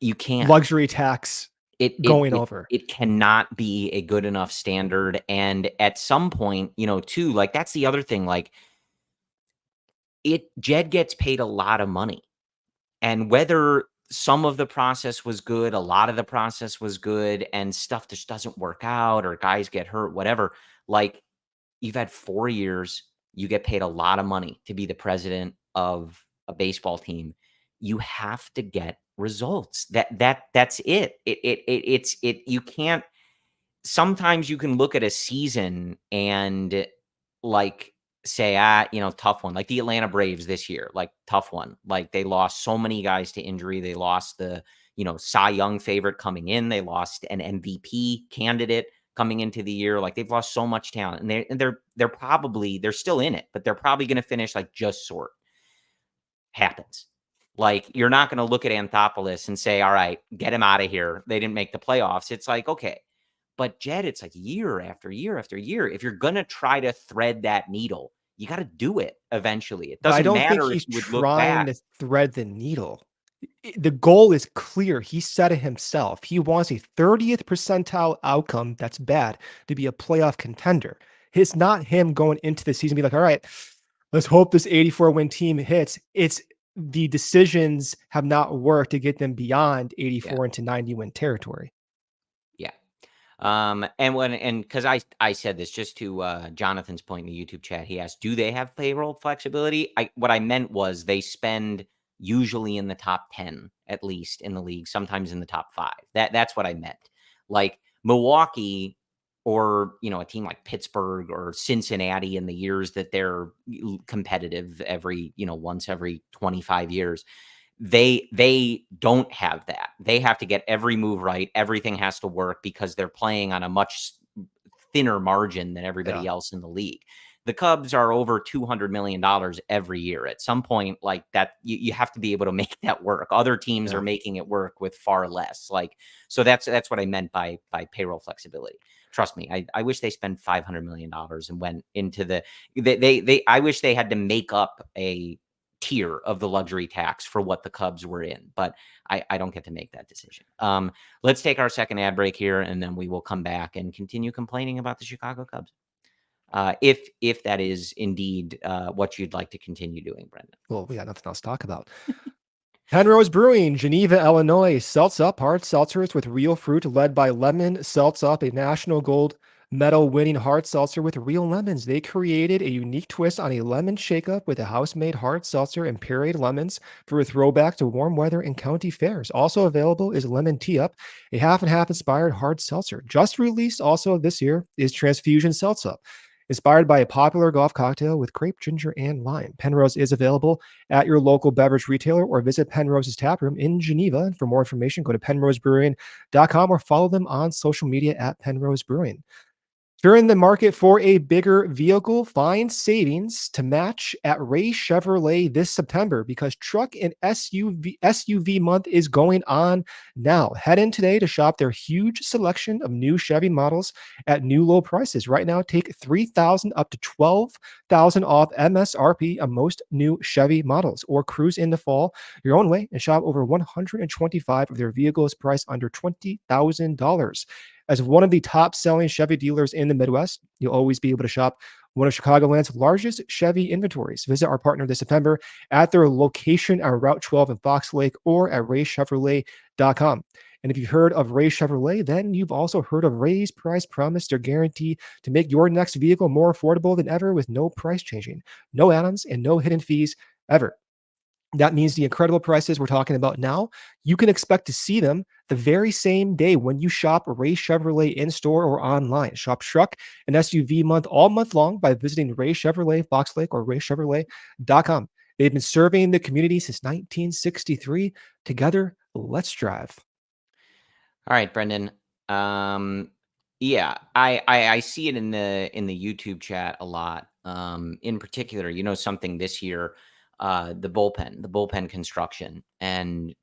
Speaker 1: You can't.
Speaker 2: luxury tax going over.
Speaker 1: It cannot be a good enough standard. And at some point, too, like that's the other thing, like Jed gets paid a lot of money. And whether some of the process was good, a lot of the process was good, and stuff just doesn't work out or guys get hurt, whatever, like you've had 4 years, you get paid a lot of money to be the president of a baseball team. You have to get results. That's it. You can't. Sometimes you can look at a season and like say, tough one, like the Atlanta Braves this year, like tough one. Like they lost so many guys to injury. They lost the, Cy Young favorite coming in. They lost an MVP candidate coming into the year. Like they've lost so much talent, and they're still in it, but they're probably going to finish like just short. Happens. Like you're not going to look at Anthopoulos and say, all right, get him out of here. They didn't make the playoffs. It's like, okay. But Jed, it's like year after year after year. If you're going to try to thread that needle, you got to do it eventually. It
Speaker 2: But I
Speaker 1: doesn't
Speaker 2: don't think
Speaker 1: matter if
Speaker 2: he's
Speaker 1: you would look
Speaker 2: trying
Speaker 1: back.
Speaker 2: to thread the needle. The goal is clear. He said it himself. He wants a 30th percentile outcome. That's bad to be a playoff contender. It's not him going into the season be like, all right, let's hope this 84 win team hits. It's the decisions have not worked to get them beyond 84
Speaker 1: Yeah.
Speaker 2: into 90 win territory.
Speaker 1: Yeah. And because I said this just to Jonathan's point in the YouTube chat, he asked, do they have payroll flexibility? What I meant was they spend usually in the top 10, at least in the league, sometimes in the top 5. That's what I meant. Like Milwaukee or, a team like Pittsburgh or Cincinnati in the years that they're competitive once every 25 years. They don't have that. They have to get every move right. Everything has to work because they're playing on a much thinner margin than everybody else in the league. The Cubs are over $200 million every year. At some point, like that, you have to be able to make that work. Other teams are making it work with far less. Like, so that's what I meant by payroll flexibility. Trust me, I wish they spent $500 million and went into I wish they had to make up a tier of the luxury tax for what the Cubs were in, but I don't get to make that decision. Let's take our second ad break here, and then we will come back and continue complaining about the Chicago Cubs. If that is indeed what you'd like to continue doing, Brendan.
Speaker 2: Well, we got nothing else to talk about. Penrose Brewing, Geneva, Illinois. Seltz Up hard seltzers with real fruit, led by Lemon Seltz Up, a national gold medal winning hard seltzer with real lemons. They created a unique twist on a lemon shake-up with a house-made hard seltzer and pureed lemons for a throwback to warm weather and county fairs. Also available is Lemon Tea Up, a half and half inspired hard seltzer. Just released also this year is Transfusion Seltz Up, inspired by a popular golf cocktail with grape, ginger, and lime. Penrose is available at your local beverage retailer or visit Penrose's taproom in Geneva. And for more information, go to penrosebrewing.com or follow them on social media at Penrose Brewing. If you're in the market for a bigger vehicle, find savings to match at Ray Chevrolet this September because truck and SUV month is going on now. Head in today to shop their huge selection of new Chevy models at new low prices. Right now, take $3,000 up to $12,000 off MSRP on most new Chevy models, or cruise in the fall your own way and shop over 125 of their vehicles priced under $20,000. As one of the top selling Chevy dealers in the Midwest, you'll always be able to shop one of Chicagoland's largest Chevy inventories. Visit our partner this September at their location on Route 12 in Fox Lake or at raychevrolet.com. And if you've heard of Ray Chevrolet, then you've also heard of Ray's Price Promise, their guarantee to make your next vehicle more affordable than ever with no price changing, no add-ons, and no hidden fees ever. That means the incredible prices we're talking about now, you can expect to see them the very same day when you shop Ray Chevrolet in store or online. Shop truck and SUV month all month long by visiting Ray Chevrolet, Fox Lake, or raychevrolet.com. They've been serving the community since 1963. Together, let's drive.
Speaker 1: All right, Brendan. Yeah, I see it in the YouTube chat a lot. In particular, something this year, the bullpen construction, and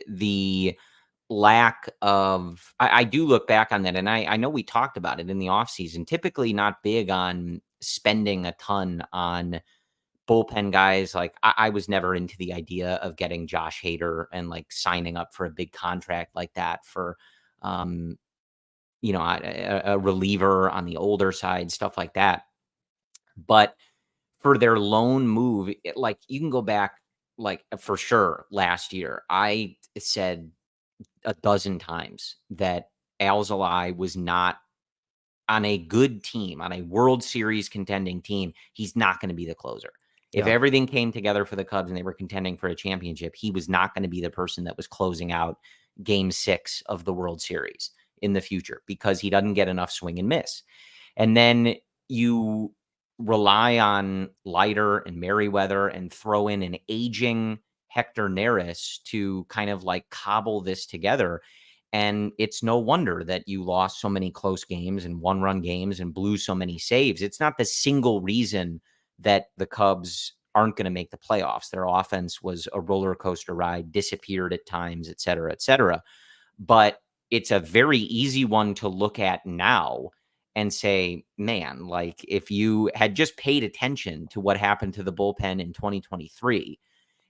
Speaker 1: the lack of. I do look back on that, and I know we talked about it in the offseason. Typically, not big on spending a ton on bullpen guys. Like I was never into the idea of getting Josh Hader and like signing up for a big contract like that for, um, a reliever on the older side, stuff like that. But for their lone move, like you can go back, like for sure last year, I said a dozen times that Alzolay was not on a good team, on a World Series contending team. He's not going to be the closer. If everything came together for the Cubs and they were contending for a championship, he was not going to be the person that was closing out Game 6 of the World Series in the future because he doesn't get enough swing and miss. And then you rely on Leiter and Merriweather and throw in an aging Hector Neris to kind of like cobble this together. And it's no wonder that you lost so many close games and one-run games and blew so many saves. It's not the single reason that the Cubs aren't going to make the playoffs. Their offense was a roller coaster ride, disappeared at times, et cetera, et cetera. But it's a very easy one to look at now and say, man, like if you had just paid attention to what happened to the bullpen in 2023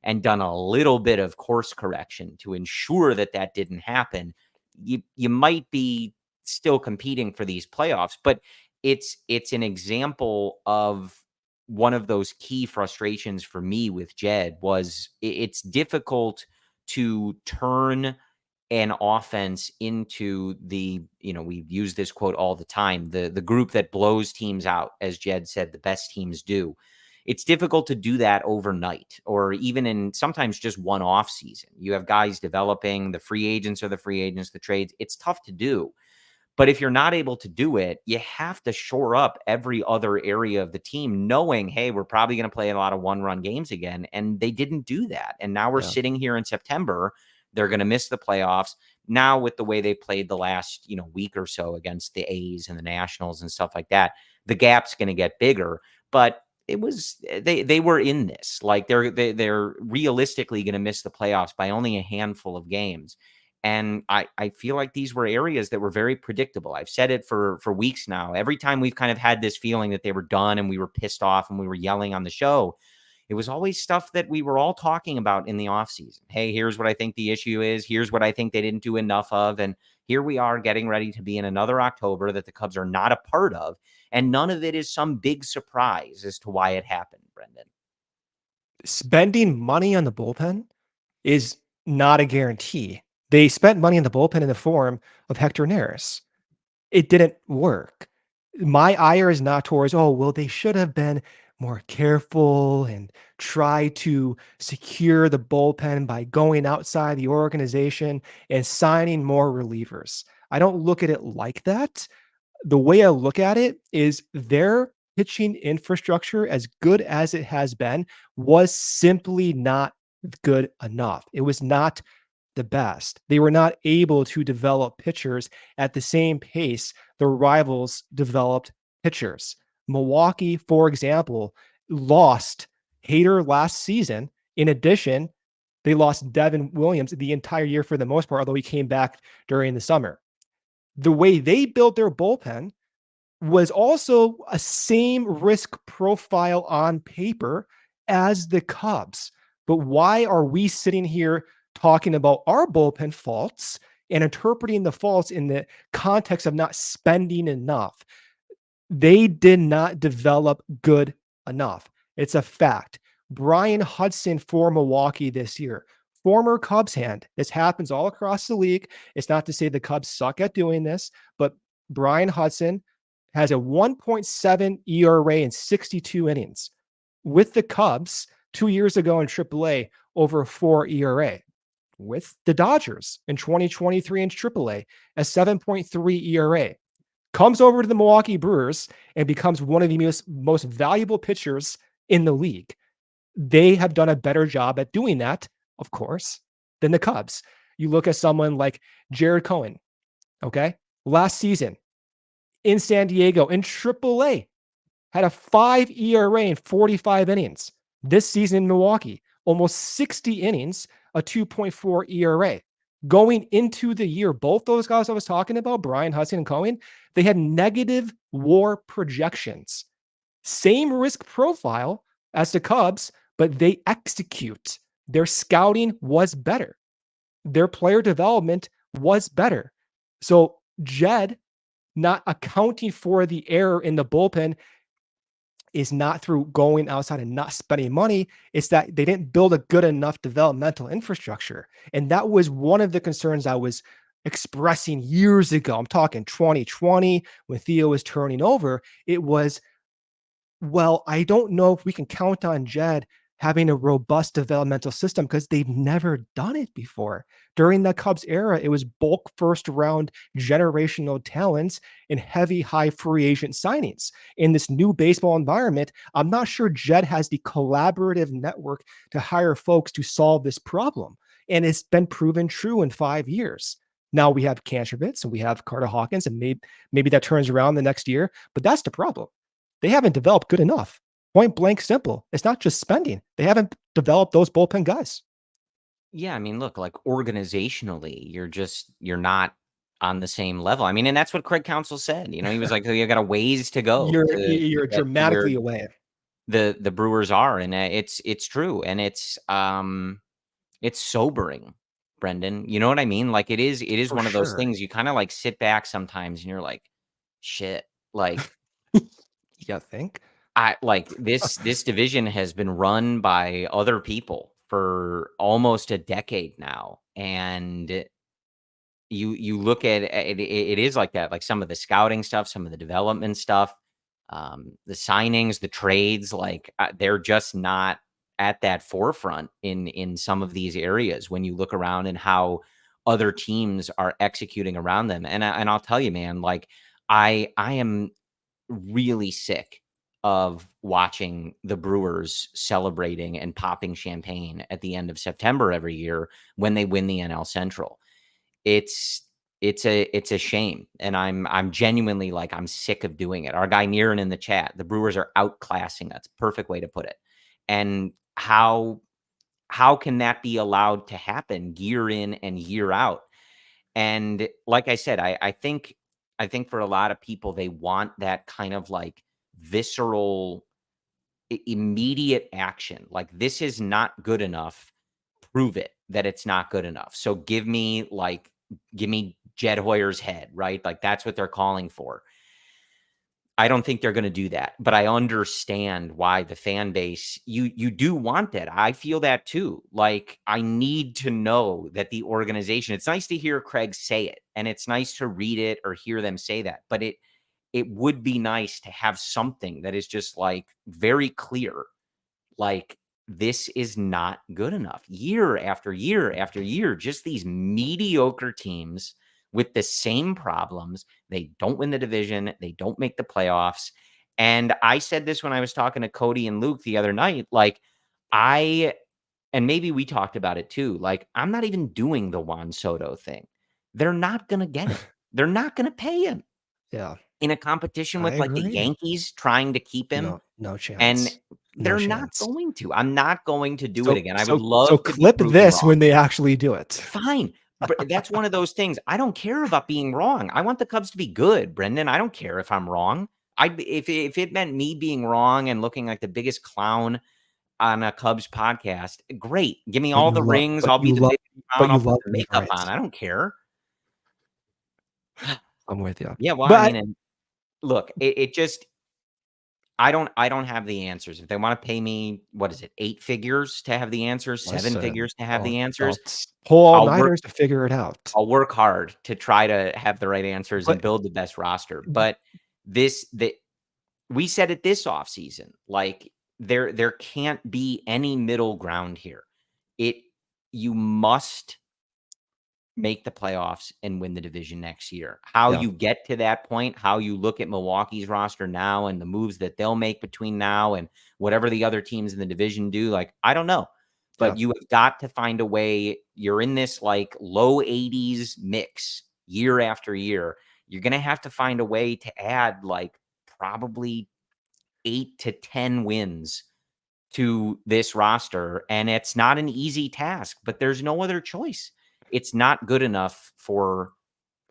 Speaker 1: and done a little bit of course correction to ensure that that didn't happen, you might be still competing for these playoffs. But it's an example of one of those key frustrations for me with Jed was it's difficult to turn an offense into the, we use this quote all the time, the group that blows teams out, as Jed said, the best teams do. It's difficult to do that overnight or even in sometimes just one off season. You have guys developing, the free agents are the free agents, the trades. It's tough to do. But if you're not able to do it, you have to shore up every other area of the team, knowing, hey, we're probably going to play a lot of one-run games again. And they didn't do that. And now we're sitting here in September. They're going to miss the playoffs. Now, with the way they played the last, week or so against the A's and the Nationals and stuff like that, the gap's going to get bigger. But it was they were in this. Like they're realistically going to miss the playoffs by only a handful of games. And I feel like these were areas that were very predictable. I've said it for weeks now. Every time we've kind of had this feeling that they were done and we were pissed off and we were yelling on the show, it was always stuff that we were all talking about in the offseason. Hey, here's what I think the issue is. Here's what I think they didn't do enough of. And here we are getting ready to be in another October that the Cubs are not a part of. And none of it is some big surprise as to why it happened, Brendan.
Speaker 2: Spending money on the bullpen is not a guarantee. They spent money on the bullpen in the form of Hector Neris. It didn't work. My ire is not towards, they should have been more careful and try to secure the bullpen by going outside the organization and signing more relievers. I don't look at it like that. The way I look at it is their pitching infrastructure, as good as it has been, was simply not good enough. It was not the best. They were not able to develop pitchers at the same pace the rivals developed pitchers. Milwaukee, for example, lost Hader last season. In addition, they lost Devin Williams the entire year for the most part, although he came back during the summer. The way they built their bullpen was also a same risk profile on paper as the Cubs. But why are we sitting here talking about our bullpen faults and interpreting the faults in the context of not spending enough? They did not develop good enough. It's a fact. Brian Hudson for Milwaukee this year, former Cubs hand. This happens all across the league. It's not to say the Cubs suck at doing this, but Brian Hudson has a 1.7 ERA in 62 innings. With the Cubs 2 years ago in AAA, over a 4 ERA. With the Dodgers in 2023 in AAA, a 7.3 ERA. Comes over to the Milwaukee Brewers and becomes one of the most valuable pitchers in the league. They have done a better job at doing that, of course, than the Cubs. You look at someone like Jared Cohen, okay? Last season in San Diego in AAA, had a 5 ERA in 45 innings. This season in Milwaukee, almost 60 innings, a 2.4 ERA. Going into the year, both those guys I was talking about, Brian Hudson and Cohen, they had negative WAR projections. Same risk profile as the Cubs, but they execute. Their scouting was better. Their player development was better. So Jed not accounting for the error in the bullpen is not through going outside and not spending money. It's that they didn't build a good enough developmental infrastructure. And that was one of the concerns I was expressing years ago. I'm talking 2020 when Theo was turning over. It was, I don't know if we can count on Jed having a robust developmental system because they've never done it before. During the Cubs era, it was bulk first round generational talents and heavy high free agent signings. In this new baseball environment, I'm not sure Jed has the collaborative network to hire folks to solve this problem. And it's been proven true in 5 years. Now we have Kantrowitz and we have Carter Hawkins, and maybe that turns around the next year, but that's the problem. They haven't developed good enough. Point blank simple. It's not just spending. They haven't developed those bullpen guys.
Speaker 1: Yeah, I mean, look, like organizationally, you're not on the same level. I mean, and that's what Craig Counsell said. He was like, "Oh, you got a ways to go to
Speaker 2: You're
Speaker 1: get to where
Speaker 2: dramatically away.
Speaker 1: the Brewers are," and it's true, and it's sobering, Brendan. You know what I mean? Like it is
Speaker 2: For
Speaker 1: one of those
Speaker 2: sure.
Speaker 1: things you kind of like sit back sometimes and you're like, shit, like
Speaker 2: You think?
Speaker 1: I like this division has been run by other people for almost a decade now. And you look at it, it is like that, like some of the scouting stuff, some of the development stuff, the signings, the trades, like they're just not at that forefront in some of these areas when you look around and how other teams are executing around them. And I'll tell you, man, like I am really sick of watching the Brewers celebrating and popping champagne at the end of September every year when they win the NL Central. It's it's a shame, and I'm genuinely like I'm sick of doing it. Our guy Niren in the chat, the Brewers are outclassing us. Perfect way to put it. And how can that be allowed to happen year in and year out? And like I said, I think for a lot of people, they want that kind of like visceral, immediate action. Like this is not good enough. Prove it that it's not good enough. So give me Jed Hoyer's head, right? Like that's what they're calling for. I don't think they're going to do that, but I understand why the fan base you do want that. I feel that too. Like I need to know that the organization. It's nice to hear Craig say it, and it's nice to read it or hear them say that. But it would be nice to have something that is just like very clear. Like this is not good enough. Year after year after year, just these mediocre teams with the same problems. They don't win the division, they don't make the playoffs. And I said this when I was talking to Cody and Luke the other night, like I and maybe we talked about it too. Like I'm not even doing the Juan Soto thing. They're not going to get him. They're not going to pay him
Speaker 2: Yeah,
Speaker 1: in a competition
Speaker 2: I
Speaker 1: with like the
Speaker 2: agree.
Speaker 1: Yankees trying to keep him.
Speaker 2: No
Speaker 1: And
Speaker 2: chance. No
Speaker 1: they're not
Speaker 2: chance.
Speaker 1: going to. I'm not going to do it
Speaker 2: So
Speaker 1: again. I would
Speaker 2: so so
Speaker 1: love to be
Speaker 2: clip
Speaker 1: proven
Speaker 2: this
Speaker 1: wrong.
Speaker 2: when they actually do it.
Speaker 1: Fine. But that's one of those things. I don't care about being wrong. I want the Cubs to be good, Brendan. I don't care if I'm wrong. If it meant me being wrong and looking like the biggest clown on a Cubs podcast, great. Give me
Speaker 2: But
Speaker 1: all
Speaker 2: you
Speaker 1: the
Speaker 2: love
Speaker 1: rings.
Speaker 2: but
Speaker 1: I'll be
Speaker 2: you
Speaker 1: the
Speaker 2: love
Speaker 1: biggest
Speaker 2: but
Speaker 1: clown.
Speaker 2: you
Speaker 1: I'll put
Speaker 2: love
Speaker 1: the
Speaker 2: being
Speaker 1: makeup
Speaker 2: right.
Speaker 1: on. I don't care.
Speaker 2: I'm with you.
Speaker 1: Yeah, well, I
Speaker 2: But
Speaker 1: mean, and look, it just I don't have the answers. If they want to pay me, what is it, 8 figures to have the answers, 7
Speaker 2: listen,
Speaker 1: figures to have the answers,
Speaker 2: it's pull
Speaker 1: I'll work
Speaker 2: all-nighters to figure it out.
Speaker 1: I'll work hard to try to have the right answers and
Speaker 2: But
Speaker 1: build the best roster. But the we said it this offseason, like there can't be any middle ground here. It You must make the playoffs and win the division next year. How
Speaker 2: yeah,
Speaker 1: you get to that point, how you look at Milwaukee's roster now and the moves that they'll make between now and whatever the other teams in the division do, like I don't know.
Speaker 2: yeah.
Speaker 1: But you have got to find a way. You're in this like low 80s mix year after year. You're going to have to find a way to add like probably 8 to 10 wins to this roster. And it's not an easy task, but there's no other choice. It's not good enough for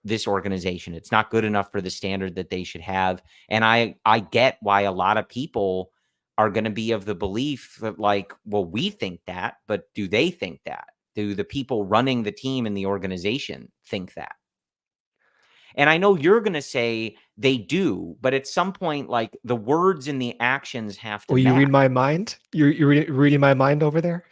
Speaker 1: this organization. It's not good enough for the standard that they should have. And I get why a lot of people are going to be of the belief that like, well, we think that, but do they think that? Do the people running the team and the organization think that? And I know you're going to say they do, but at some point, like the words and the actions have to
Speaker 2: Will you
Speaker 1: match.
Speaker 2: read my mind? You're reading my mind over there?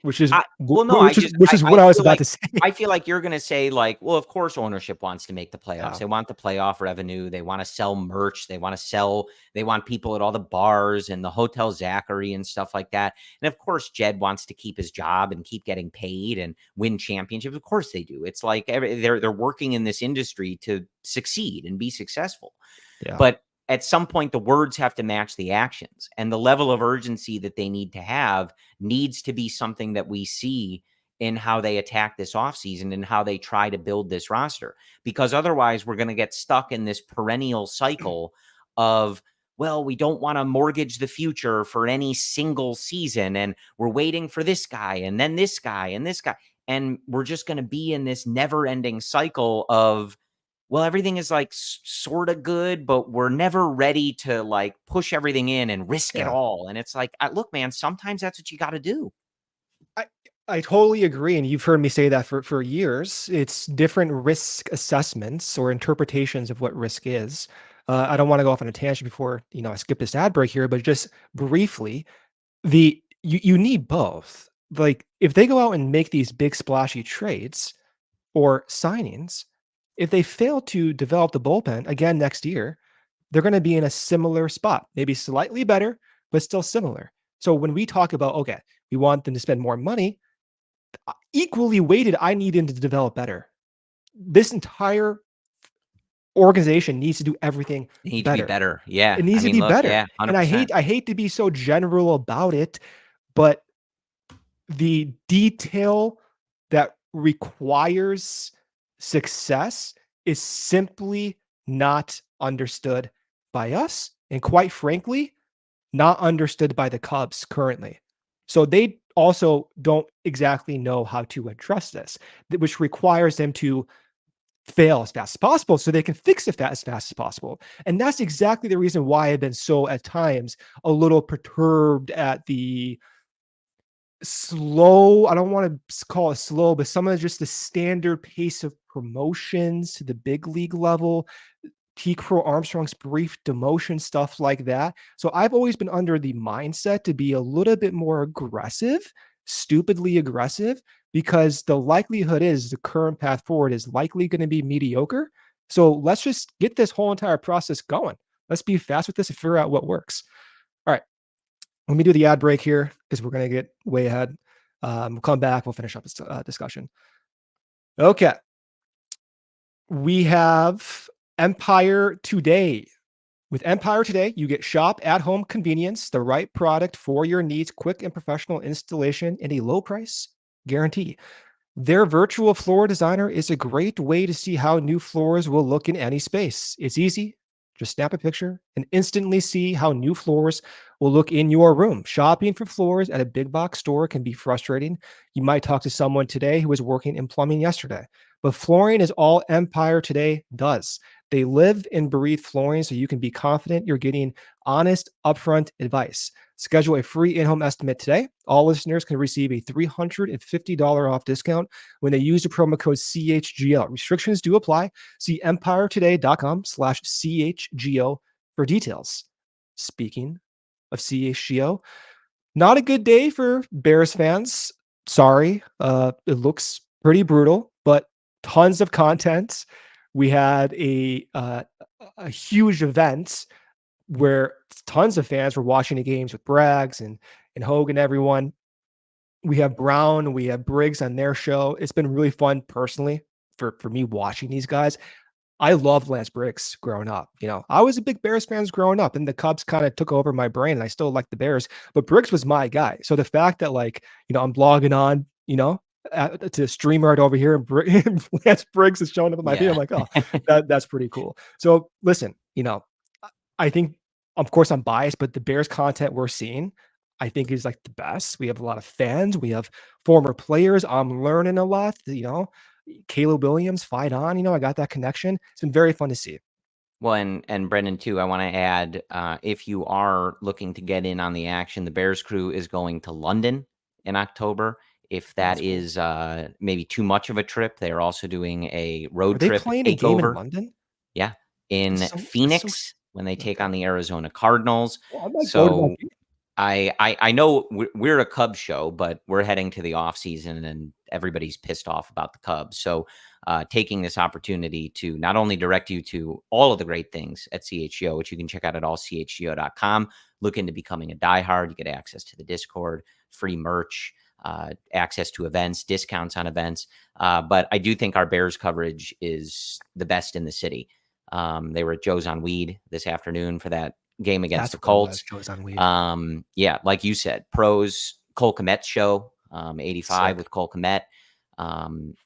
Speaker 2: which is
Speaker 1: well, no, I
Speaker 2: what I was
Speaker 1: feel
Speaker 2: about
Speaker 1: like
Speaker 2: to say.
Speaker 1: I feel like you're going to say like, well, of course ownership wants to make the playoffs.
Speaker 2: Yeah.
Speaker 1: They want the playoff revenue. They want to sell merch. They want people at all the bars and the Hotel Zachary and stuff like that. And of course, Jed wants to keep his job and keep getting paid and win championships. Of course they do. It's like they're working in this industry to succeed and be successful.
Speaker 2: Yeah.
Speaker 1: But at some point, the words have to match the actions, and the level of urgency that they need to have needs to be something that we see in how they attack this offseason and how they try to build this roster. Because otherwise, we're going to get stuck in this perennial cycle of, well, we don't want to mortgage the future for any single season, and we're waiting for this guy and then this guy and this guy. And we're just going to be in this never-ending cycle of, well, everything is like sort of good, but we're never ready to like push everything in and risk it all. And it's like, look, man, sometimes that's what you got to do.
Speaker 2: I totally agree. And you've heard me say that for years. It's different risk assessments or interpretations of what risk is. I don't want to go off on a tangent before, I skip this ad break here, but just briefly, you need both. Like if they go out and make these big splashy trades or signings, if they fail to develop the bullpen again next year, they're going to be in a similar spot, maybe slightly better, but still similar. So when we talk about, okay, we want them to spend more money, equally weighted, I need them to develop better. This entire organization needs to do everything
Speaker 1: to
Speaker 2: better.
Speaker 1: be better. Yeah.
Speaker 2: It needs to be better.
Speaker 1: Yeah, 100%.
Speaker 2: And I hate to be so general about it, but the detail that requires success is simply not understood by us. And quite frankly, not understood by the Cubs currently. So they also don't exactly know how to address this, which requires them to fail as fast as possible so they can fix it as fast as possible. And that's exactly the reason why I've been so, at times, a little perturbed at the slow, I don't want to call it slow, but some of just the standard pace of promotions to the big league level, Crow-Armstrong's brief demotion, stuff like that. So I've always been under the mindset to be a little bit more aggressive, stupidly aggressive, because the likelihood is the current path forward is likely going to be mediocre. So let's just get this whole entire process going. Let's be fast with this and figure out what works. All right. Let me do the ad break here because we're going to get way ahead. We'll come back. We'll finish up this discussion. Okay. We have Empire Today. With Empire Today, you get shop at home convenience, the right product for your needs, quick and professional installation, and a low price guarantee. Their virtual floor designer is a great way to see how new floors will look in any space. It's easy. Just snap a picture and instantly see how new floors will look in your room. Shopping for floors at a big box store can be frustrating. You might talk to someone today who was working in plumbing yesterday, but flooring is all Empire Today does. They live and breathe flooring, so you can be confident you're getting honest, upfront advice. Schedule a free in-home estimate today. All listeners can receive a $350 off discount when they use the promo code CHGO. Restrictions do apply. See empiretoday.com/CHGO for details. Speaking of CHGO, not a good day for Bears fans. Sorry. It looks pretty brutal, but tons of content. We had a huge event where tons of fans were watching the games with Braggs and Hogan, everyone. We have Brown, we have Briggs on their show. It's been really fun personally for me watching these guys. I loved Lance Briggs growing up. I was a big Bears fan growing up, and the Cubs kind of took over my brain, and I still like the Bears, but Briggs was my guy. So the fact that I'm blogging on, to StreamYard over here, and Lance Briggs is showing up in my feed, I'm like, oh, that's pretty cool. So listen, I think, of course, I'm biased, but the Bears content we're seeing, I think, is like the best. We have a lot of fans. We have former players. I'm learning a lot. Caleb Williams, fight on. I got that connection. It's been very fun to see.
Speaker 1: Well, and Brendan, too, I want to add, if you are looking to get in on the action, the Bears crew is going to London in October. If that is maybe too much of a trip, they're also doing a road trip
Speaker 2: playing
Speaker 1: takeover.
Speaker 2: A game in London?
Speaker 1: Yeah, in Phoenix when they take on the Arizona Cardinals. So I know we're a Cubs show, but we're heading to the off season and everybody's pissed off about the Cubs. So taking this opportunity to not only direct you to all of the great things at CHGO, which you can check out at allchgo.com, look into becoming a diehard. You get access to the Discord, free merch, access to events, discounts on events. But I do think our Bears coverage is the best in the city. They were at Joe's on Weed this afternoon for that game against the Colts.
Speaker 2: Joe's on Weed.
Speaker 1: Yeah, like you said, pros, Cole Kmet's show, 85
Speaker 2: Sick.
Speaker 1: with Cole Kmet,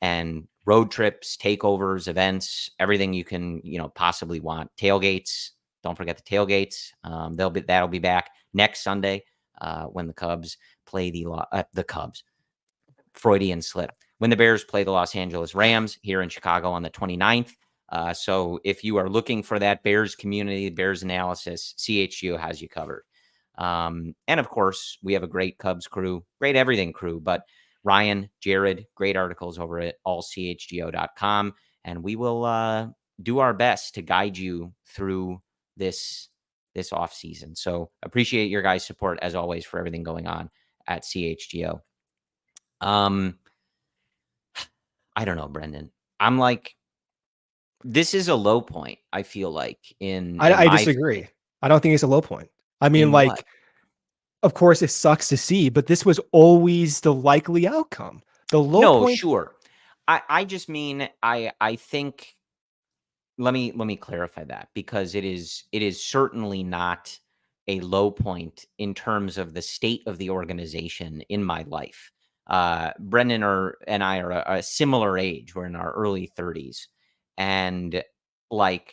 Speaker 1: and road trips, takeovers, events, everything you can, possibly want. Tailgates. Don't forget the tailgates. That'll be back next Sunday when the Cubs play the Cubs. Freudian slip. When the Bears play the Los Angeles Rams here in Chicago on the 29th. So if you are looking for that Bears community, Bears analysis, CHGO has you covered. And of course, we have a great Cubs crew, great everything crew, but Ryan, Jared, great articles over at allchgo.com. And we will do our best to guide you through this off season. So appreciate your guys' support as always for everything going on at CHGO. I don't know, Brendan. I'm like, this is a low point, I feel like,
Speaker 2: I disagree. I don't think it's a low point. I mean,
Speaker 1: what?
Speaker 2: of course, it sucks to see, but this was always the likely outcome. The low point.
Speaker 1: Sure. I just mean, I think, let me clarify that, because it is certainly not a low point in terms of the state of the organization in my life. Brendan and I are a similar age. We're in our early 30s. And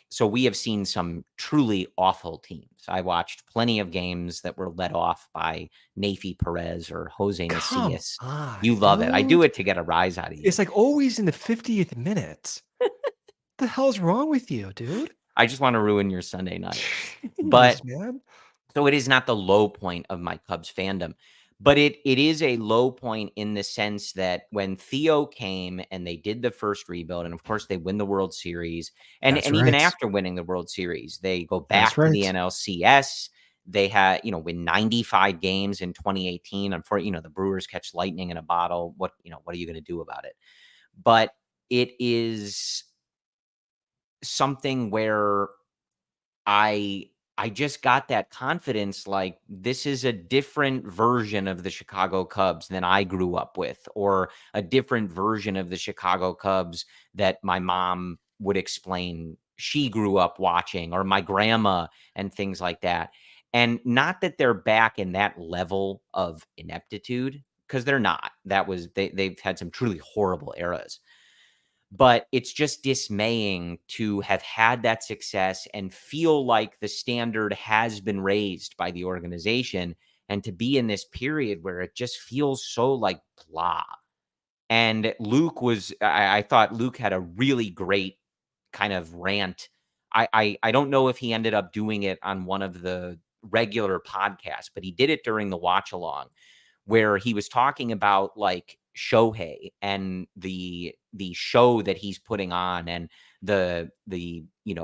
Speaker 1: so we have seen some truly awful teams. I watched plenty of games that were led off by Nafi Perez or Jose Macias. You love it. I do it to get a rise out of you.
Speaker 2: It's like always in the 50th minute. What the hell's wrong with you, dude?
Speaker 1: I just want to ruin your Sunday night.
Speaker 2: Jeez,
Speaker 1: But
Speaker 2: man.
Speaker 1: So it is not the low point of my Cubs fandom, but it is a low point in the sense that when Theo came and they did the first rebuild, and of course they win the World Series, and even after winning the World Series, they go back to the NLCS. They had, win 95 games in 2018. And for, the Brewers catch lightning in a bottle. What are you going to do about it? But it is something where I just got that confidence, like, this is a different version of the Chicago Cubs than I grew up with, or a different version of the Chicago Cubs that my mom would explain she grew up watching, or my grandma, and things like that. And not that they're back in that level of ineptitude, because they're not. They've had some truly horrible eras. But it's just dismaying to have had that success and feel like the standard has been raised by the organization, and to be in this period where it just feels so like blah. And I thought Luke had a really great kind of rant. I don't know if he ended up doing it on one of the regular podcasts, but he did it during the watch along, where he was talking about like Shohei and the show that he's putting on, and the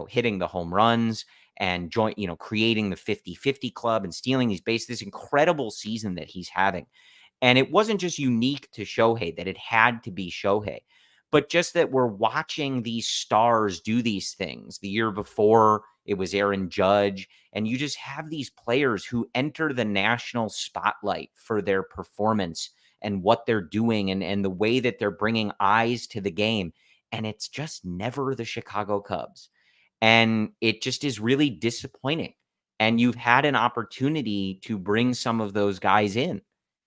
Speaker 1: hitting the home runs and creating the 50-50 club and stealing these bases, this incredible season that he's having. And it wasn't just unique to Shohei that it had to be Shohei, but just that we're watching these stars do these things. The year before, it was Aaron Judge. And you just have these players who enter the national spotlight for their performance and what they're doing, and the way that they're bringing eyes to the game. And it's just never the Chicago Cubs. And it just is really disappointing. And you've had an opportunity to bring some of those guys in.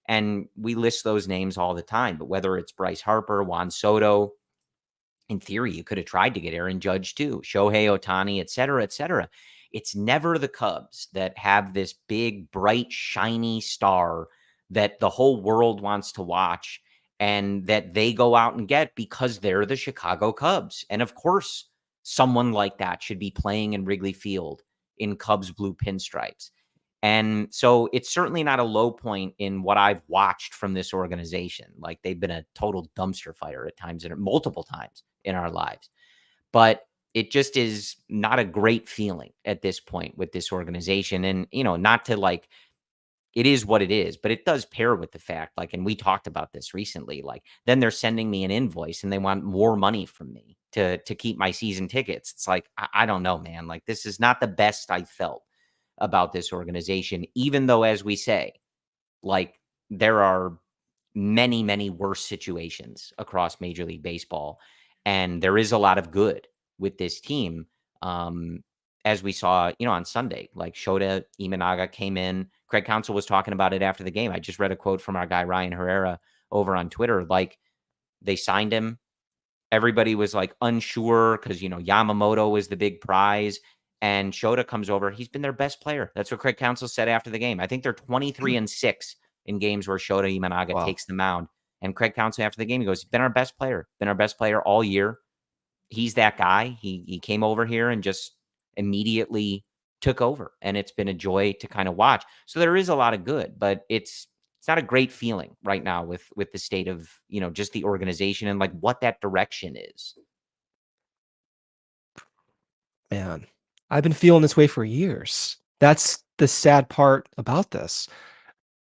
Speaker 1: And we list those names all the time, but whether it's Bryce Harper, Juan Soto, in theory, you could have tried to get Aaron Judge too, Shohei Ohtani, et cetera, et cetera. It's never the Cubs that have this big, bright, shiny star that the whole world wants to watch and that they go out and get because they're the Chicago Cubs. And of course, someone like that should be playing in Wrigley Field in Cubs blue pinstripes. And so it's certainly not a low point in what I've watched from this organization. Like, they've been a total dumpster fire at times, and multiple times in our lives. But it just is not a great feeling at this point with this organization. And, not to like it is what it is, but it does pair with the fact, like, and we talked about this recently, like, then they're sending me an invoice and they want more money from me to keep my season tickets. It's like, I don't know, man. Like, this is not the best I felt about this organization, even though, as we say, like, there are many, many worse situations across Major League Baseball. And there is a lot of good with this team. As we saw, on Sunday, like Shota Imanaga came in. Craig Counsell was talking about it after the game. I just read a quote from our guy, Ryan Herrera, over on Twitter. Like, they signed him. Everybody was like unsure because, Yamamoto was the big prize. And Shota comes over. He's been their best player. That's what Craig Counsell said after the game. I think they're 23-6 in games where Shota Imanaga
Speaker 2: Wow.
Speaker 1: takes the mound. And Craig Counsell after the game, he goes, he's been our best player all year. He's that guy. He came over here and just immediately took over. And it's been a joy to kind of watch. So there is a lot of good, but it's not a great feeling right now with the state of, just the organization and like what that direction is.
Speaker 2: Man, I've been feeling this way for years. That's the sad part about this.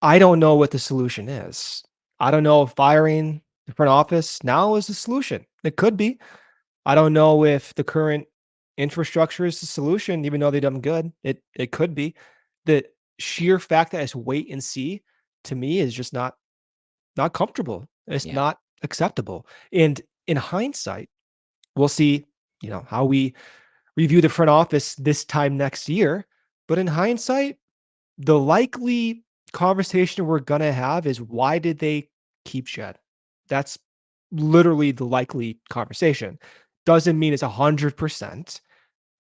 Speaker 2: I don't know what the solution is. I don't know if firing the front office now is the solution. It could be. I don't know if the current infrastructure is the solution, even though they've done good. It could be. The sheer fact that it's wait and see to me is just not comfortable. It's
Speaker 1: Yeah.
Speaker 2: not acceptable. And in hindsight, we'll see, how we review the front office this time next year. But in hindsight, the likely conversation we're gonna have is why did they keep Jed? That's literally the likely conversation. Doesn't mean it's 100%.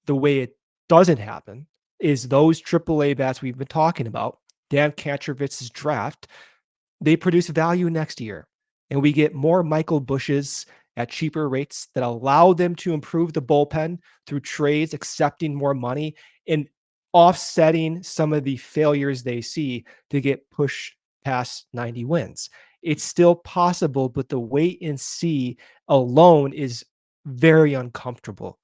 Speaker 2: The way it doesn't happen is those AAA bats we've been talking about, Dan Kantrovitz's draft, they produce value next year. And we get more Michael Bushes at cheaper rates that allow them to improve the bullpen through trades, accepting more money, and offsetting some of the failures they see to get pushed past 90 wins. It's still possible, but the wait and see alone is very uncomfortable.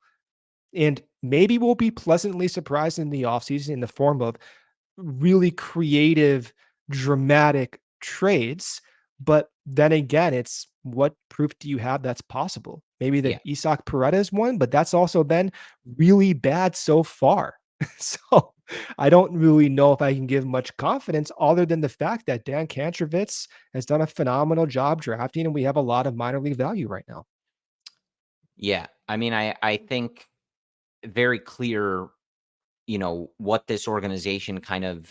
Speaker 2: And maybe we'll be pleasantly surprised in the offseason in the form of really creative, dramatic trades. But then again, it's what proof do you have that's possible? Maybe the
Speaker 1: Yeah.
Speaker 2: Isaac Paredes one, but that's also been really bad so far. So I don't really know if I can give much confidence other than the fact that Dan Kantrovitz has done a phenomenal job drafting, and we have a lot of minor league value right now.
Speaker 1: Yeah. I mean, I think very clear, what this organization kind of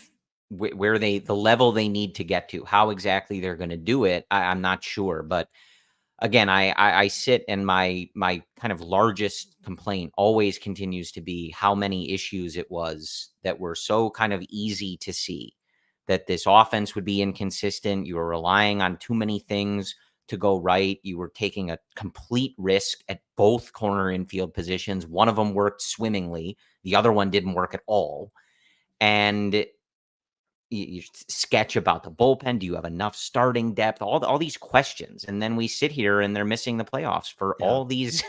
Speaker 1: where the level they need to get to, how exactly they're going to do it. I'm not sure, but again, I sit and my kind of largest complaint always continues to be how many issues it was that were so kind of easy to see that this offense would be inconsistent. You were relying on too many things to go right. You were taking a complete risk at both corner infield positions. One of them worked swimmingly. The other one didn't work at all. And you sketch about the bullpen. Do you have enough starting depth? All these questions, and then we sit here and they're missing the playoffs for
Speaker 2: Yeah.
Speaker 1: all these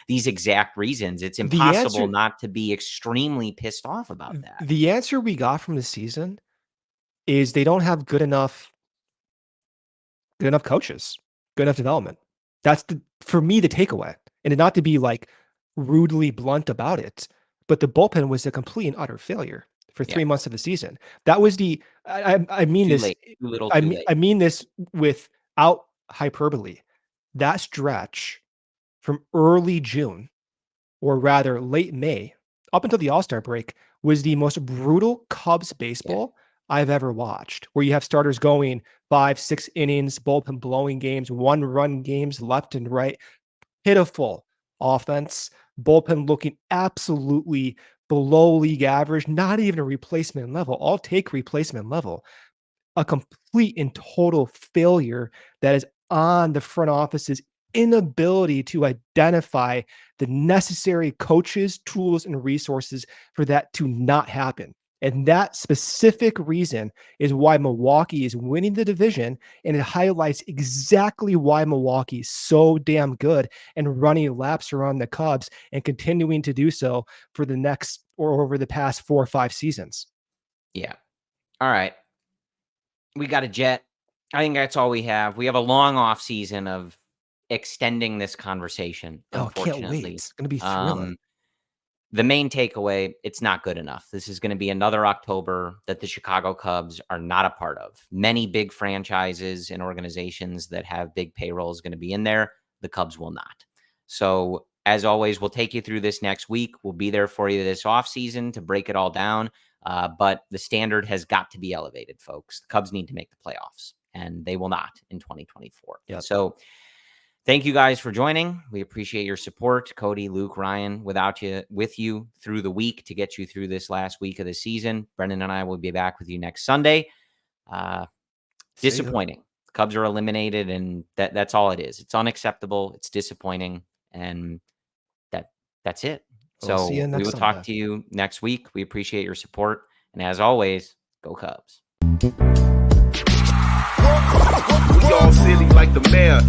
Speaker 1: these exact reasons. It's
Speaker 2: The
Speaker 1: impossible
Speaker 2: answer
Speaker 1: not to be extremely pissed off about that.
Speaker 2: the answer we got from the season is they don't have good enough coaches, good enough development. That's for me, the takeaway. And not to be like rudely blunt about it, but the bullpen was a complete and utter failure for
Speaker 1: Yeah,
Speaker 2: 3 months of the season. That was I mean
Speaker 1: too
Speaker 2: this,
Speaker 1: late, too little, too late.
Speaker 2: I mean this without hyperbole. That stretch from early June, or rather late May, up until the All-Star break, was the most brutal Cubs
Speaker 1: Yeah,
Speaker 2: baseball I've ever watched, where you have starters going 5, 6 innings, bullpen blowing games, 1-run games left and right. Pitiful offense, bullpen looking absolutely below league average, not even a replacement level. I'll take replacement level. A complete and total failure that is on the front office's inability to identify the necessary coaches, tools, and resources for that to not happen. And that specific reason is why Milwaukee is winning the division. And it highlights exactly why Milwaukee is so damn good and running laps around the Cubs and continuing to do so for the next or over the past 4 or 5 seasons.
Speaker 1: yeah. All right. we got a jet. I think that's all we have. We have a long off season of extending this conversation.
Speaker 2: Oh, can't
Speaker 1: Unfortunately,
Speaker 2: wait. It's going to be thrilling.
Speaker 1: The main takeaway, it's not good enough. This is going to be another October that the Chicago Cubs are not a part of. Many big franchises and organizations that have big payrolls going to be in there. The Cubs will not. So as always, we'll take you through this next week. We'll be there for you this offseason to break it all down. But the standard has got to be elevated, folks. The Cubs need to make the playoffs, and they will not in 2024.
Speaker 2: Yep.
Speaker 1: So thank you guys for joining. We appreciate your support. Cody, Luke, Ryan, with you through the week to get you through this last week of the season. Brendan and I will be back with you next Sunday. Disappointing. The Cubs are eliminated, and that's all it is. It's unacceptable. It's disappointing, and that's it.
Speaker 2: We'll
Speaker 1: So
Speaker 2: see you
Speaker 1: we
Speaker 2: next
Speaker 1: will
Speaker 2: Sunday.
Speaker 1: talk to you next week. We appreciate your support. And as always, go Cubs.
Speaker 3: We all silly like the mayor.